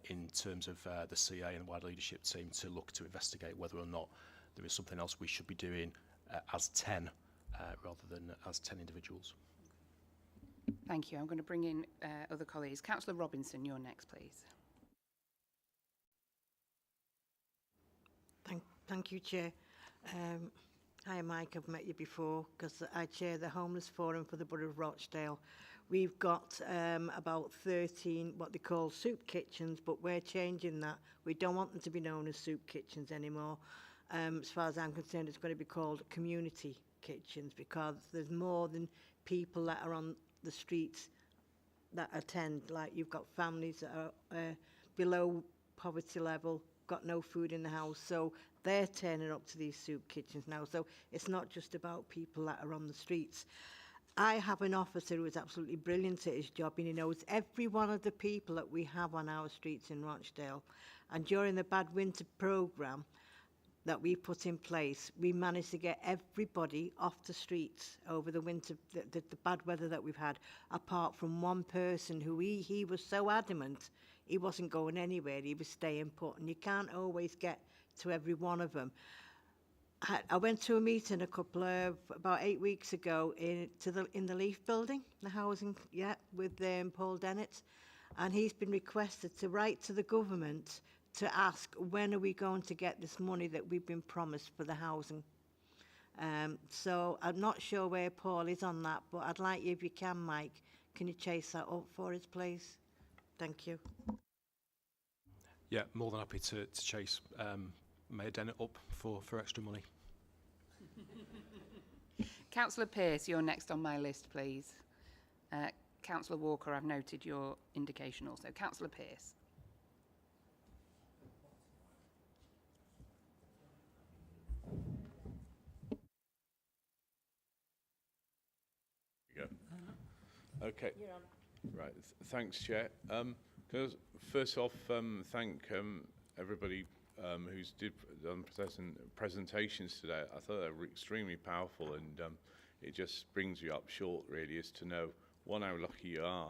in terms of the CA and the wider leadership team to look to investigate whether or not there is something else we should be doing as 10 rather than as 10 individuals. Thank you. I'm going to bring in other colleagues. Councillor Robinson, you're next, please. Thank you, Chair. Hi, Mike. I've met you before because I chair the Homeless Forum for the Borough of Rochdale. We've got about 13 what they call soup kitchens, but we're changing that. We don't want them to be known as soup kitchens anymore. As far as I'm concerned, it's going to be called community kitchens because there's more than people that are on the streets that attend. Like you've got families that are below poverty level, got no food in the house, so they're turning up to these soup kitchens now. So it's not just about people that are on the streets. I have an officer who is absolutely brilliant at his job, and he knows every one of the people that we have on our streets in Rochdale. And during the Bad Winter programme that we put in place, we managed to get everybody off the streets over the winter, the bad weather that we've had, apart from one person who he was so adamant he wasn't going anywhere, he was staying put, and you can't always get to every one of them. I went to a meeting about 8 weeks ago in the Leaf building, the housing, with Paul Dennett, and he's been requested to write to the government to ask when are we going to get this money that we've been promised for the housing. So I'm not sure where Paul is on that, but I'd like you, if you can, Mike, can you chase that up for us, please? Thank you. Yeah, more than happy to chase Mayor Dennett up for extra money. Councillor Pearce, you're next on my list, please. Councillor Walker, I've noted your indication also. Councillor Pearce. Okay. Right. Thanks, Chair. First off, thank everybody who's done presentations today. I thought they were extremely powerful, and it just brings you up short, really, as to know, one, how lucky you are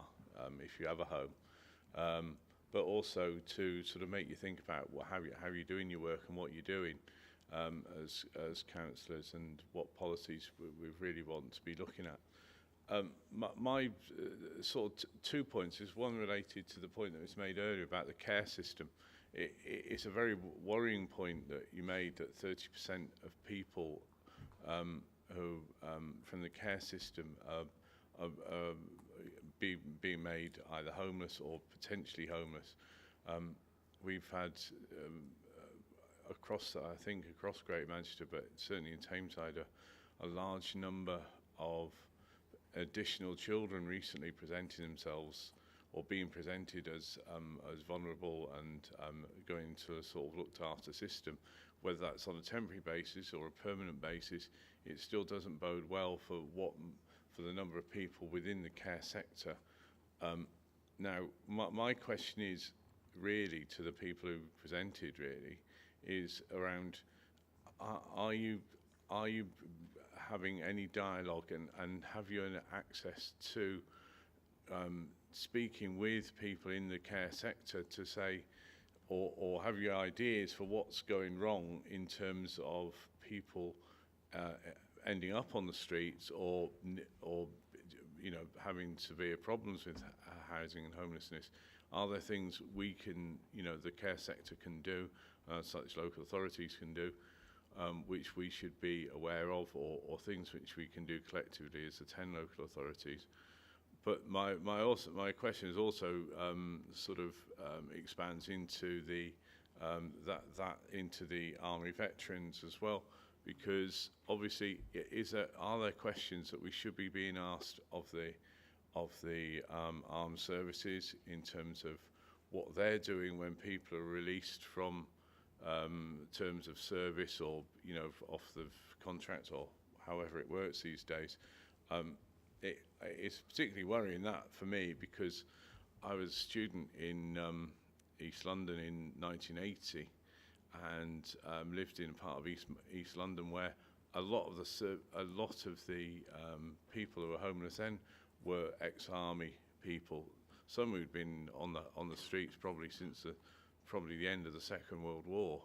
if you have a home, but also to sort of make you think about how you're doing your work and what you're doing as councillors, and what policies we really want to be looking at. My sort of 2 points is one related to the point that was made earlier about the care system. It's a very worrying point that you made, that 30% of people from the care system being made either homeless or potentially homeless. We've had across Greater Manchester, but certainly in Tameside, a large number of additional children recently presenting themselves or being presented as vulnerable and going into a sort of looked after system. Whether that's on a temporary basis or a permanent basis, it still doesn't bode well for the number of people within the care sector. Now, my question is really to the people who presented really is around: are you having any dialogue and have you any access to speaking with people in the care sector to say, or have you ideas for what's going wrong in terms of people ending up on the streets or having severe problems with housing and homelessness? Are there things we can, the care sector can do, such local authorities can do, which we should be aware of, or things which we can do collectively as the 10 local authorities? But my question is also expands into the into the Army veterans as well, because obviously are there questions that we should be being asked of the armed services in terms of what they're doing when people are released from terms of service or off the contract or however it works these days? It's particularly worrying that for me, because I was a student in East London in 1980 and lived in a part of East London where a lot of the people who were homeless then were ex-army people. Some who'd been on the streets probably since the end of the Second World War,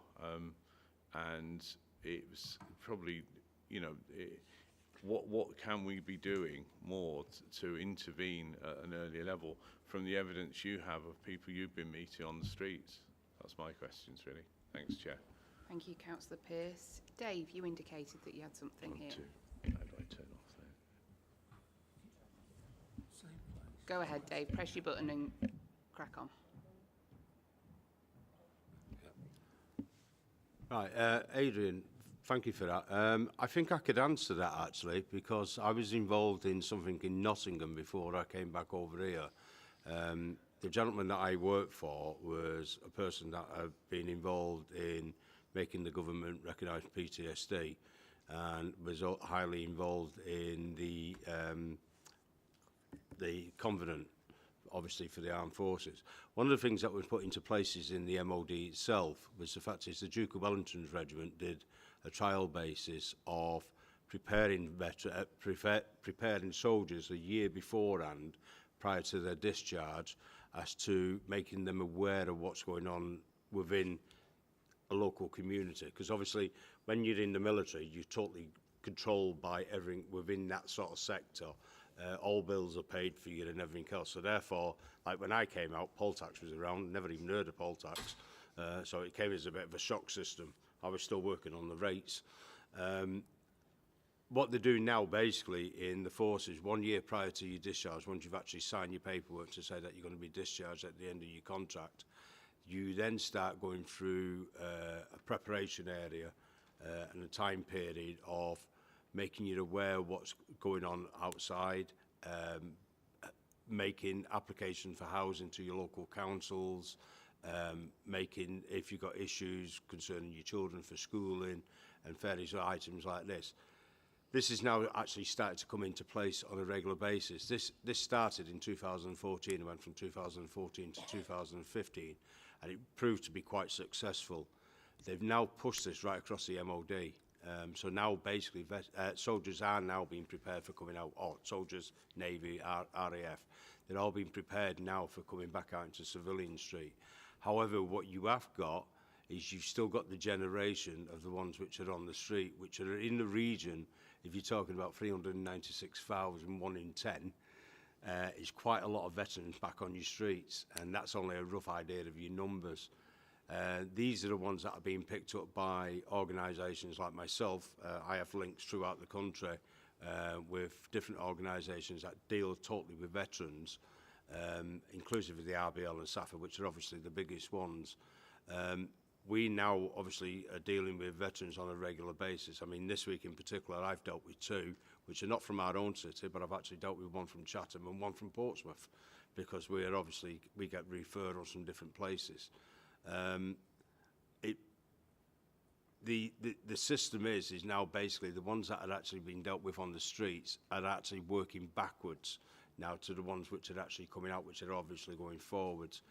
and it was probably what can we be doing more to intervene at an earlier level from the evidence you have of people you've been meeting on the streets? That's my questions, really. Thanks, Chair. Thank you, Councillor Pearce. Dave, you indicated that you had something here. How do I turn off there? Go ahead, Dave. Press your button and crack on. Right, Adrian, thank you for that. I think I could answer that actually, because I was involved in something in Nottingham before I came back over here. The gentleman that I worked for was a person that had been involved in making the government recognise PTSD and was highly involved in the Covenant, obviously for the armed forces. One of the things that was put into places in the MOD itself was the fact is the Duke of Wellington's regiment did a trial basis of preparing soldiers a year beforehand, prior to their discharge, as to making them aware of what's going on within a local community. Because obviously, when you're in the military, you're totally controlled by everything within that sort of sector. All bills are paid for you and everything else. So therefore, like when I came out, poll tax was around, never even heard of poll tax. So it came as a bit of a shock system. I was still working on the rates. What they're doing now, basically, in the forces, 1 year prior to your discharge, once you've actually signed your paperwork to say that you're going to be discharged at the end of your contract, you then start going through a preparation area and a time period of making you aware of what's going on outside, making application for housing to your local councils, making, if you've got issues concerning your children for schooling and various items like this. This is now actually started to come into place on a regular basis. This started in 2014 and went from 2014 to 2015, and it proved to be quite successful. They've now pushed this right across the MOD. So now basically soldiers are now being prepared for coming out, or soldiers, Navy, RAF, they're all being prepared now for coming back out into civilian street. However, what you have got is you've still got the generation of the ones which are on the street, which are in the region. If you're talking about 396,000, 1 in 10, is quite a lot of veterans back on your streets, and that's only a rough idea of your numbers. These are the ones that are being picked up by organisations like myself. I have links throughout the country with different organisations that deal totally with veterans, inclusive of the RBL and SAFA, which are obviously the biggest ones. We now obviously are dealing with veterans on a regular basis. I mean, this week in particular, I've dealt with two, which are not from our own city, but I've actually dealt with one from Chatham and one from Portsmouth, because we get referrals from different places. The system is now basically the ones that had actually been dealt with on the streets are actually working backwards now to the ones which are actually coming out, which are obviously going forwards.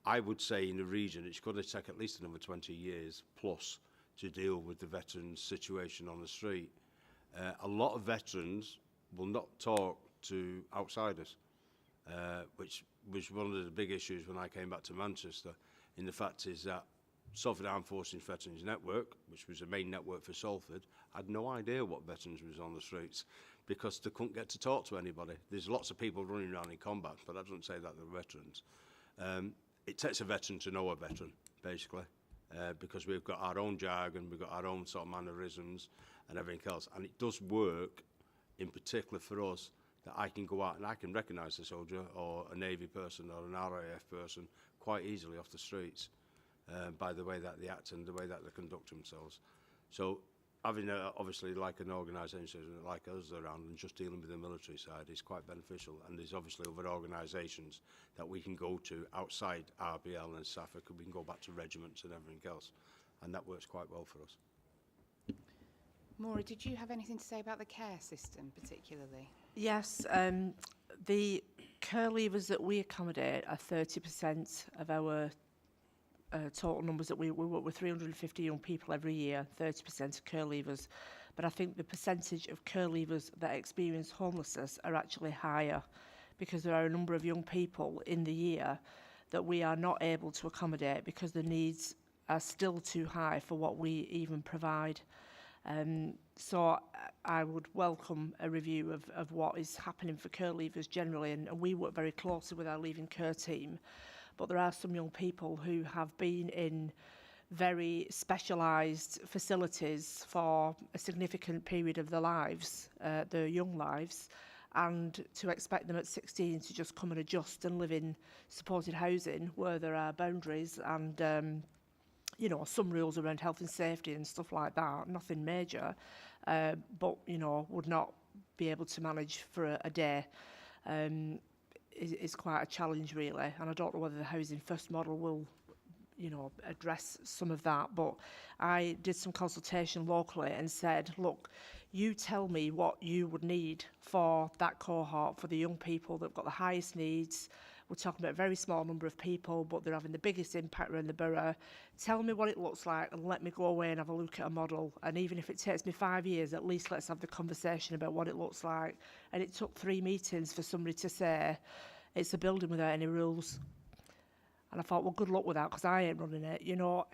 I would say in the region it's going to take at least another 20 years plus to deal with the veterans' situation on the street. A lot of veterans will not talk to outsiders, which was one of the big issues when I came back to Manchester. In the fact is that Salford Armed Forces Veterans Network, which was the main network for Salford, had no idea what veterans was on the streets because they couldn't get to talk to anybody. There's lots of people running around in combat, but that doesn't say that they're veterans. It takes a veteran to know a veteran, basically, because we've got our own jargon, we've got our own sort of mannerisms and everything else. And it does work, in particular for us, that I can go out and I can recognise a soldier or a Navy person or an RAF person quite easily off the streets by the way that they act and the way that they conduct themselves. So having obviously like an organisation like us around and just dealing with the military side is quite beneficial, and there's obviously other organisations that we can go to outside RBL and SAFA, we can go back to regiments and everything else, and that works quite well for us. Maura, did you have anything to say about the care system particularly? Yes, the care leavers that we accommodate are 30% of our total numbers that we work with 350 young people every year, 30% of care leavers. But I think the percentage of care leavers that experience homelessness are actually higher, because there are a number of young people in the year that we are not able to accommodate because the needs are still too high for what we even provide. So I would welcome a review of what is happening for care leavers generally, and we work very closely with our leaving care team. But there are some young people who have been in very specialised facilities for a significant period of their lives, their young lives, and to expect them at 16 to just come and adjust and live in supported housing where there are boundaries and you know, some rules around health and safety and stuff like that, nothing major, but, you know, would not be able to manage for a day, is quite a challenge, really. And I don't know whether the Housing First model will, you know, address some of that. But I did some consultation locally and said, look, you tell me what you would need for that cohort, for the young people that have got the highest needs. We're talking about a very small number of people, but they're having the biggest impact around the borough. Tell me what it looks like and let me go away and have a look at a model. And even if it takes me 5 years, at least let's have the conversation about what it looks like. And it took 3 meetings for somebody to say, it's a building without any rules. And I thought, well, good luck with that, because I ain't running it. You know,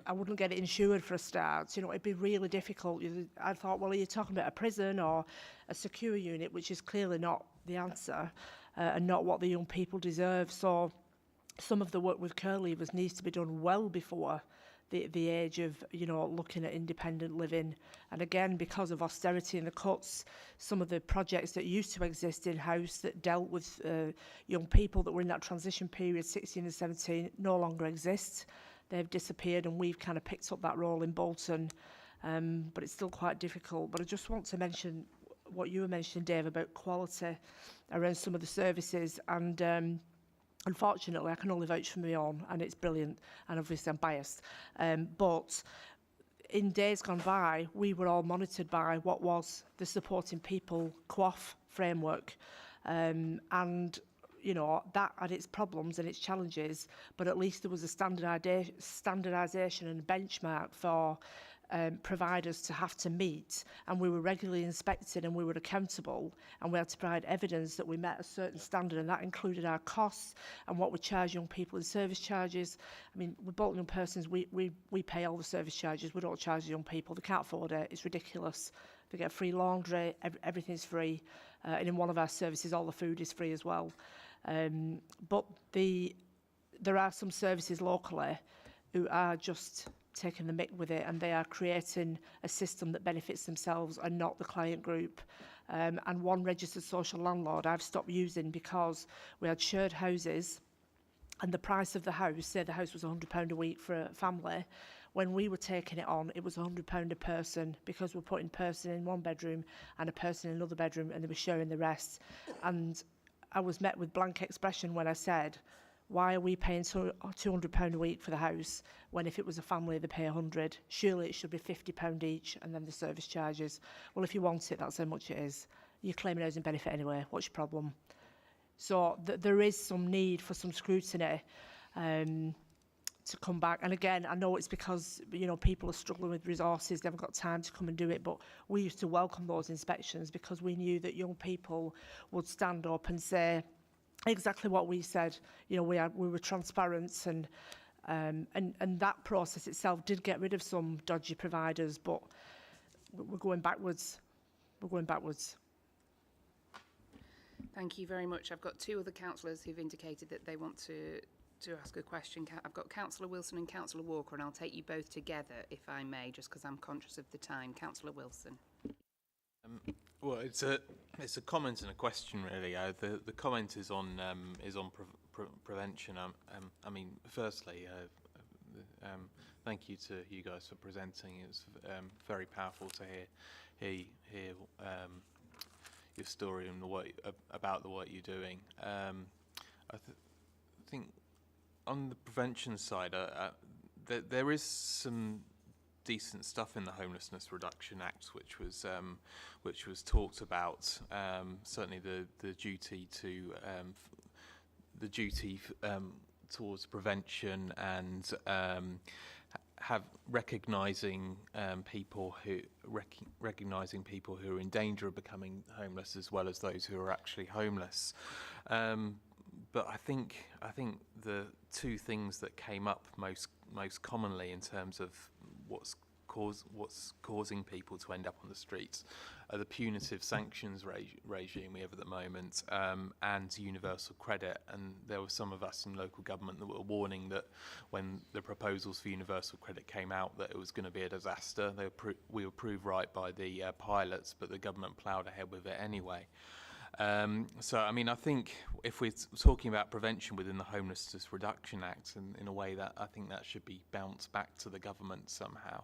I wouldn't get it insured for a start. You know, it'd be really difficult. I thought, well, are you talking about a prison or a secure unit, which is clearly not the answer and not what the young people deserve. So some of the work with care leavers needs to be done well before the age of, you know, looking at independent living. And again, because of austerity and the cuts, some of the projects that used to exist in-house that dealt with young people that were in that transition period, 16 and 17, no longer exist. They've disappeared, and we've kind of picked up that role in Bolton. But it's still quite difficult. But I just want to mention what you were mentioning, Dave, about quality around some of the services. And unfortunately, I can only vouch for my own, and it's brilliant, and obviously I'm biased. But in days gone by, we were all monitored by what was the Supporting People QOF framework. And, you know, that had its problems and its challenges, but at least there was a standardisation and benchmark for providers to have to meet, and we were regularly inspected and we were accountable, and we had to provide evidence that we met a certain standard, and that included our costs and what we charge young people in service charges. I mean, with Bolton Young Persons, we pay all the service charges. We don't charge the young people. They can't afford it. It's ridiculous. They get free laundry, everything's free, and in one of our services all the food is free as well. But there are some services locally who are just taking the mick with it, and they are creating a system that benefits themselves and not the client group. And one registered social landlord I've stopped using because we had shared houses, and the price of the house, say the house was £100 a week for a family, when we were taking it on, it was £100 a person, because we're putting a person in one bedroom and a person in another bedroom, and they were sharing the rest. And I was met with blank expression when I said, why are we paying £200 a week for the house when if it was a family they pay 100? Surely it should be £50 each and then the service charges. Well, if you want it, that's how much it is. You're claiming housing benefit anyway. What's your problem? So there is some need for some scrutiny to come back. And again, I know it's because, you know, people are struggling with resources, they haven't got time to come and do it, but we used to welcome those inspections because we knew that young people would stand up and say exactly what we said. You know, we were transparent, and that process itself did get rid of some dodgy providers, but we're going backwards. We're going backwards. Thank you very much. I've got two other councillors who've indicated that they want to ask a question. I've got Councillor Wilson and Councillor Walker, and I'll take you both together, if I may, just because I'm conscious of the time. Councillor Wilson. Well, it's a comment and a question, really. The comment is on prevention. I mean, firstly, thank you to you guys for presenting. It's very powerful to hear your story and about the work you're doing. I think on the prevention side, there is some decent stuff in the Homelessness Reduction Act, which was talked about. Certainly, the duty towards prevention and have recognising people who are in danger of becoming homeless, as well as those who are actually homeless. But I think the two things that came up most commonly in terms of what's causing people to end up on the streets are the punitive sanctions regime we have at the moment, and universal credit. And there were some of us in local government that were warning that when the proposals for universal credit came out, that it was going to be a disaster. We were proved right by the pilots, but the government ploughed ahead with it anyway. So, I mean, I think if we're talking about prevention within the Homelessness Reduction Act, in a way that I think that should be bounced back to the government somehow.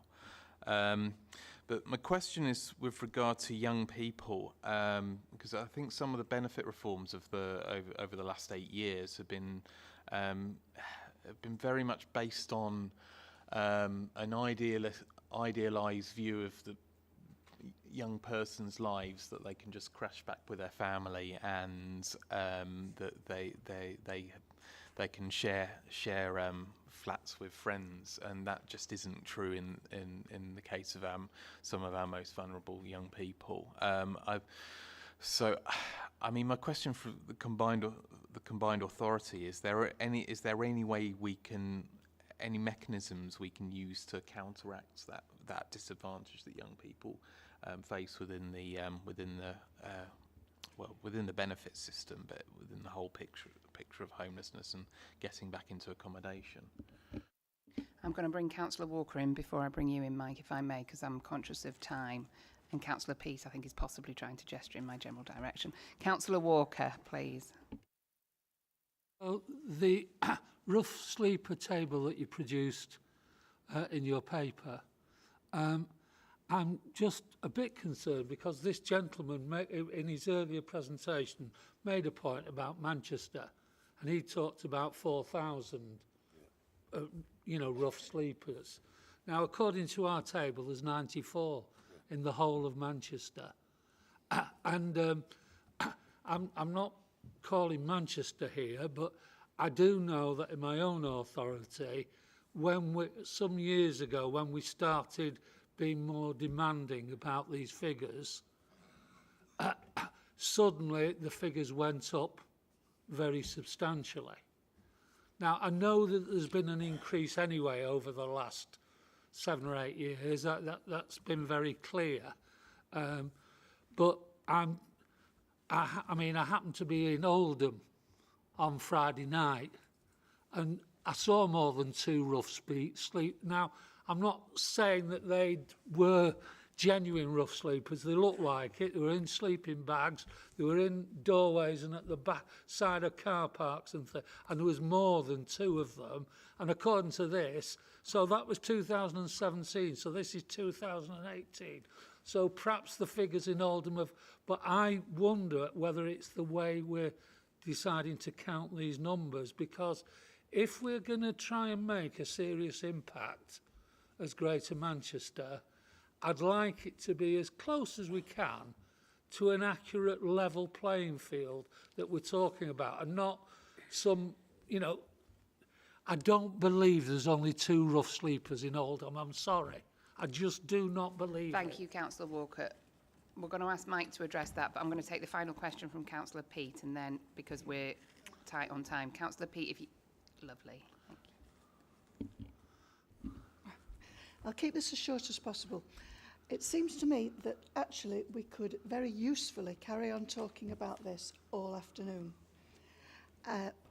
But my question is with regard to young people, because I think some of the benefit reforms of over the last 8 years have been very much based on an idealised view of the young person's lives, that they can just crash back with their family, and that they can share flats with friends, and that just isn't true in the case of some of our most vulnerable young people. So, I mean, my question for the combined authority is: there any way we can, any mechanisms we can use to counteract that disadvantage that young people face within the benefit system, but within the whole picture of homelessness and getting back into accommodation? I'm going to bring Councillor Walker in before I bring you in, Mike, if I may, because I'm conscious of time. And Councillor Peace, I think, is possibly trying to gesture in my general direction. Councillor Walker, please. Well, the rough sleeper table that you produced in your paper, I'm just a bit concerned because this gentleman, in his earlier presentation, made a point about Manchester, and he talked about 4,000, rough sleepers. Now, according to our table, there's 94 in the whole of Manchester, and I'm not calling Manchester here, but I do know that in my own authority, some years ago, when we started being more demanding about these figures, suddenly the figures went up very substantially. Now, I know that there's been an increase anyway over the last 7 or 8 years. That's been very clear. But I happened to be in Oldham on Friday night, and I saw more than 2 rough sleep. Now, I'm not saying that they were genuine rough sleepers. They looked like it. They were in sleeping bags. They were in doorways and at the back side of car parks and there was more than 2 of them. And according to this, so that was 2017. So this is 2018. So perhaps the figures in Oldham have, but I wonder whether it's the way we're deciding to count these numbers, because if we're going to try and make a serious impact as Greater Manchester, I'd like it to be as close as we can to an accurate level playing field that we're talking about, and not some, you know, I don't believe there's only 2 rough sleepers in Oldham. I'm sorry. I just do not believe it. Thank you, Councillor Walker. We're going to ask Mike to address that, but I'm going to take the final question from Councillor Peat, and then, because we're tight on time, Councillor Peat, if you... Lovely. Thank you. I'll keep this as short as possible. It seems to me that actually we could very usefully carry on talking about this all afternoon.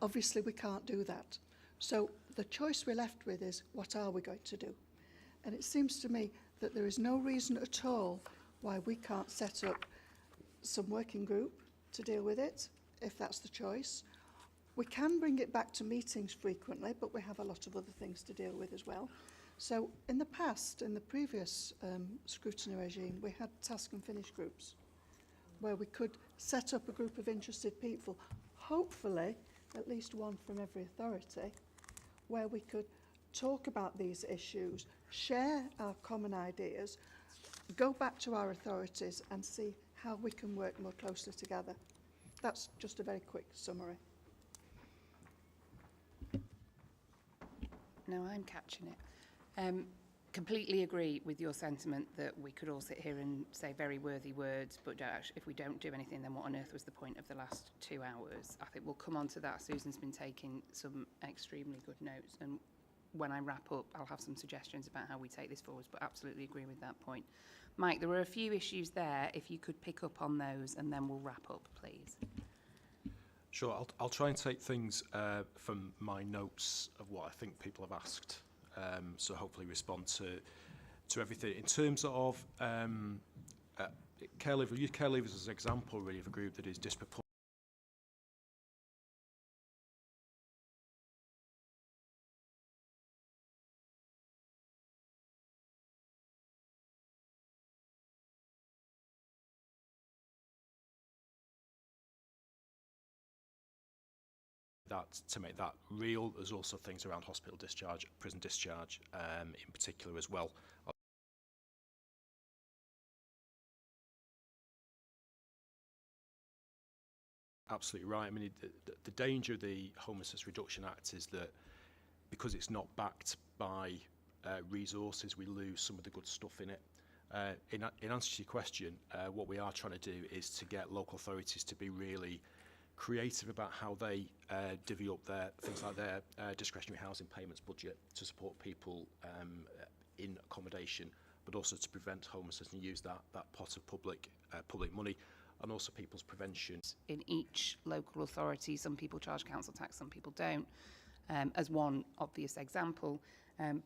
Obviously we can't do that. So the choice we're left with is, what are we going to do? And it seems to me that there is no reason at all why we can't set up some working group to deal with it, if that's the choice. We can bring it back to meetings frequently, but we have a lot of other things to deal with as well. So in the past, in the previous scrutiny regime, we had task and finish groups where we could set up a group of interested people, hopefully at least one from every authority, where we could talk about these issues, share our common ideas, go back to our authorities and see how we can work more closely together. That's just a very quick summary. No, I'm catching it. Completely agree with your sentiment that we could all sit here and say very worthy words, but if we don't do anything, then what on earth was the point of the last 2 hours? I think we'll come on to that. Susan's been taking some extremely good notes, and when I wrap up, I'll have some suggestions about how we take this forward, but absolutely agree with that point. Mike, there were a few issues there. If you could pick up on those, and then we'll wrap up, please. Sure, I'll try and take things from my notes of what I think people have asked, so hopefully respond to everything. In terms of care leavers, use care leavers as an example really of a group that is disproportionate. That to make that real. There's also things around hospital discharge, prison discharge in particular as well. Absolutely right. I mean, the danger of the Homelessness Reduction Act is that because it's not backed by resources, we lose some of the good stuff in it. In answer to your question, what we are trying to do is to get local authorities to be really creative about how they divvy up their things like their discretionary housing payments budget to support people in accommodation, but also to prevent homelessness and use that pot of public money, and also people's prevention. In each local authority, some people charge council tax, some people don't, as one obvious example.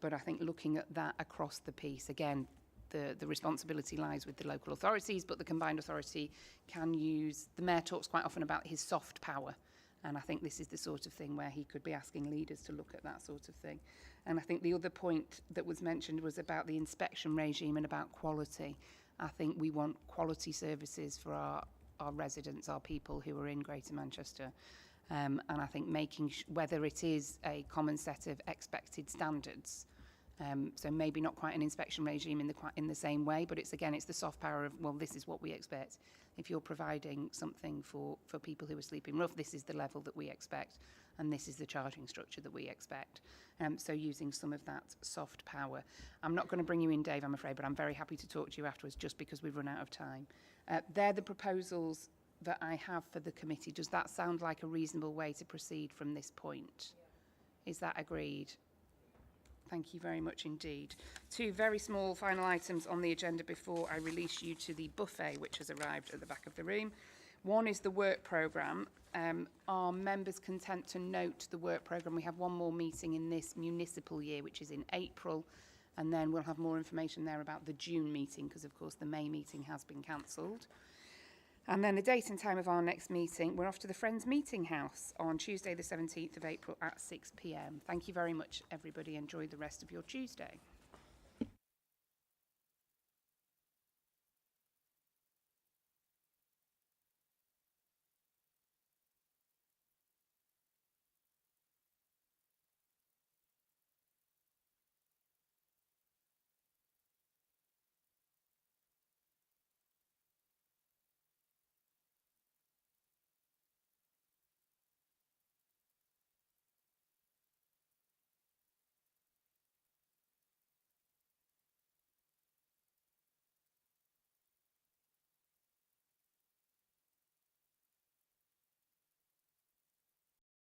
But I think looking at that across the piece, again, the responsibility lies with the local authorities, but the combined authority can use, the mayor talks quite often about his soft power, and I think this is the sort of thing where he could be asking leaders to look at that sort of thing. And I think the other point that was mentioned was about the inspection regime and about quality. I think we want quality services for our residents, our people who are in Greater Manchester. And I think making whether it is a common set of expected standards, so maybe not quite an inspection regime in the same way, but it's the soft power of, well, this is what we expect. If you're providing something for people who are sleeping rough, this is the level that we expect, and this is the charging structure that we expect. So using some of that soft power. I'm not going to bring you in, Dave, I'm afraid, but I'm very happy to talk to you afterwards just because we've run out of time. They're the proposals that I have for the committee. Does that sound like a reasonable way to proceed from this point? Is that agreed? Thank you very much indeed. 2 very small final items on the agenda before I release you to the buffet which has arrived at the back of the room. One is the work programme. are members content to note the work programme? We have one more meeting in this municipal year, which is in April, and then we'll have more information there about the June meeting, because of course the May meeting has been cancelled. And then the date and time of our next meeting, we're off to the Friends Meeting House on Tuesday the 17th of April at 6 p.m. Thank you very much, everybody. Enjoy the rest of your Tuesday.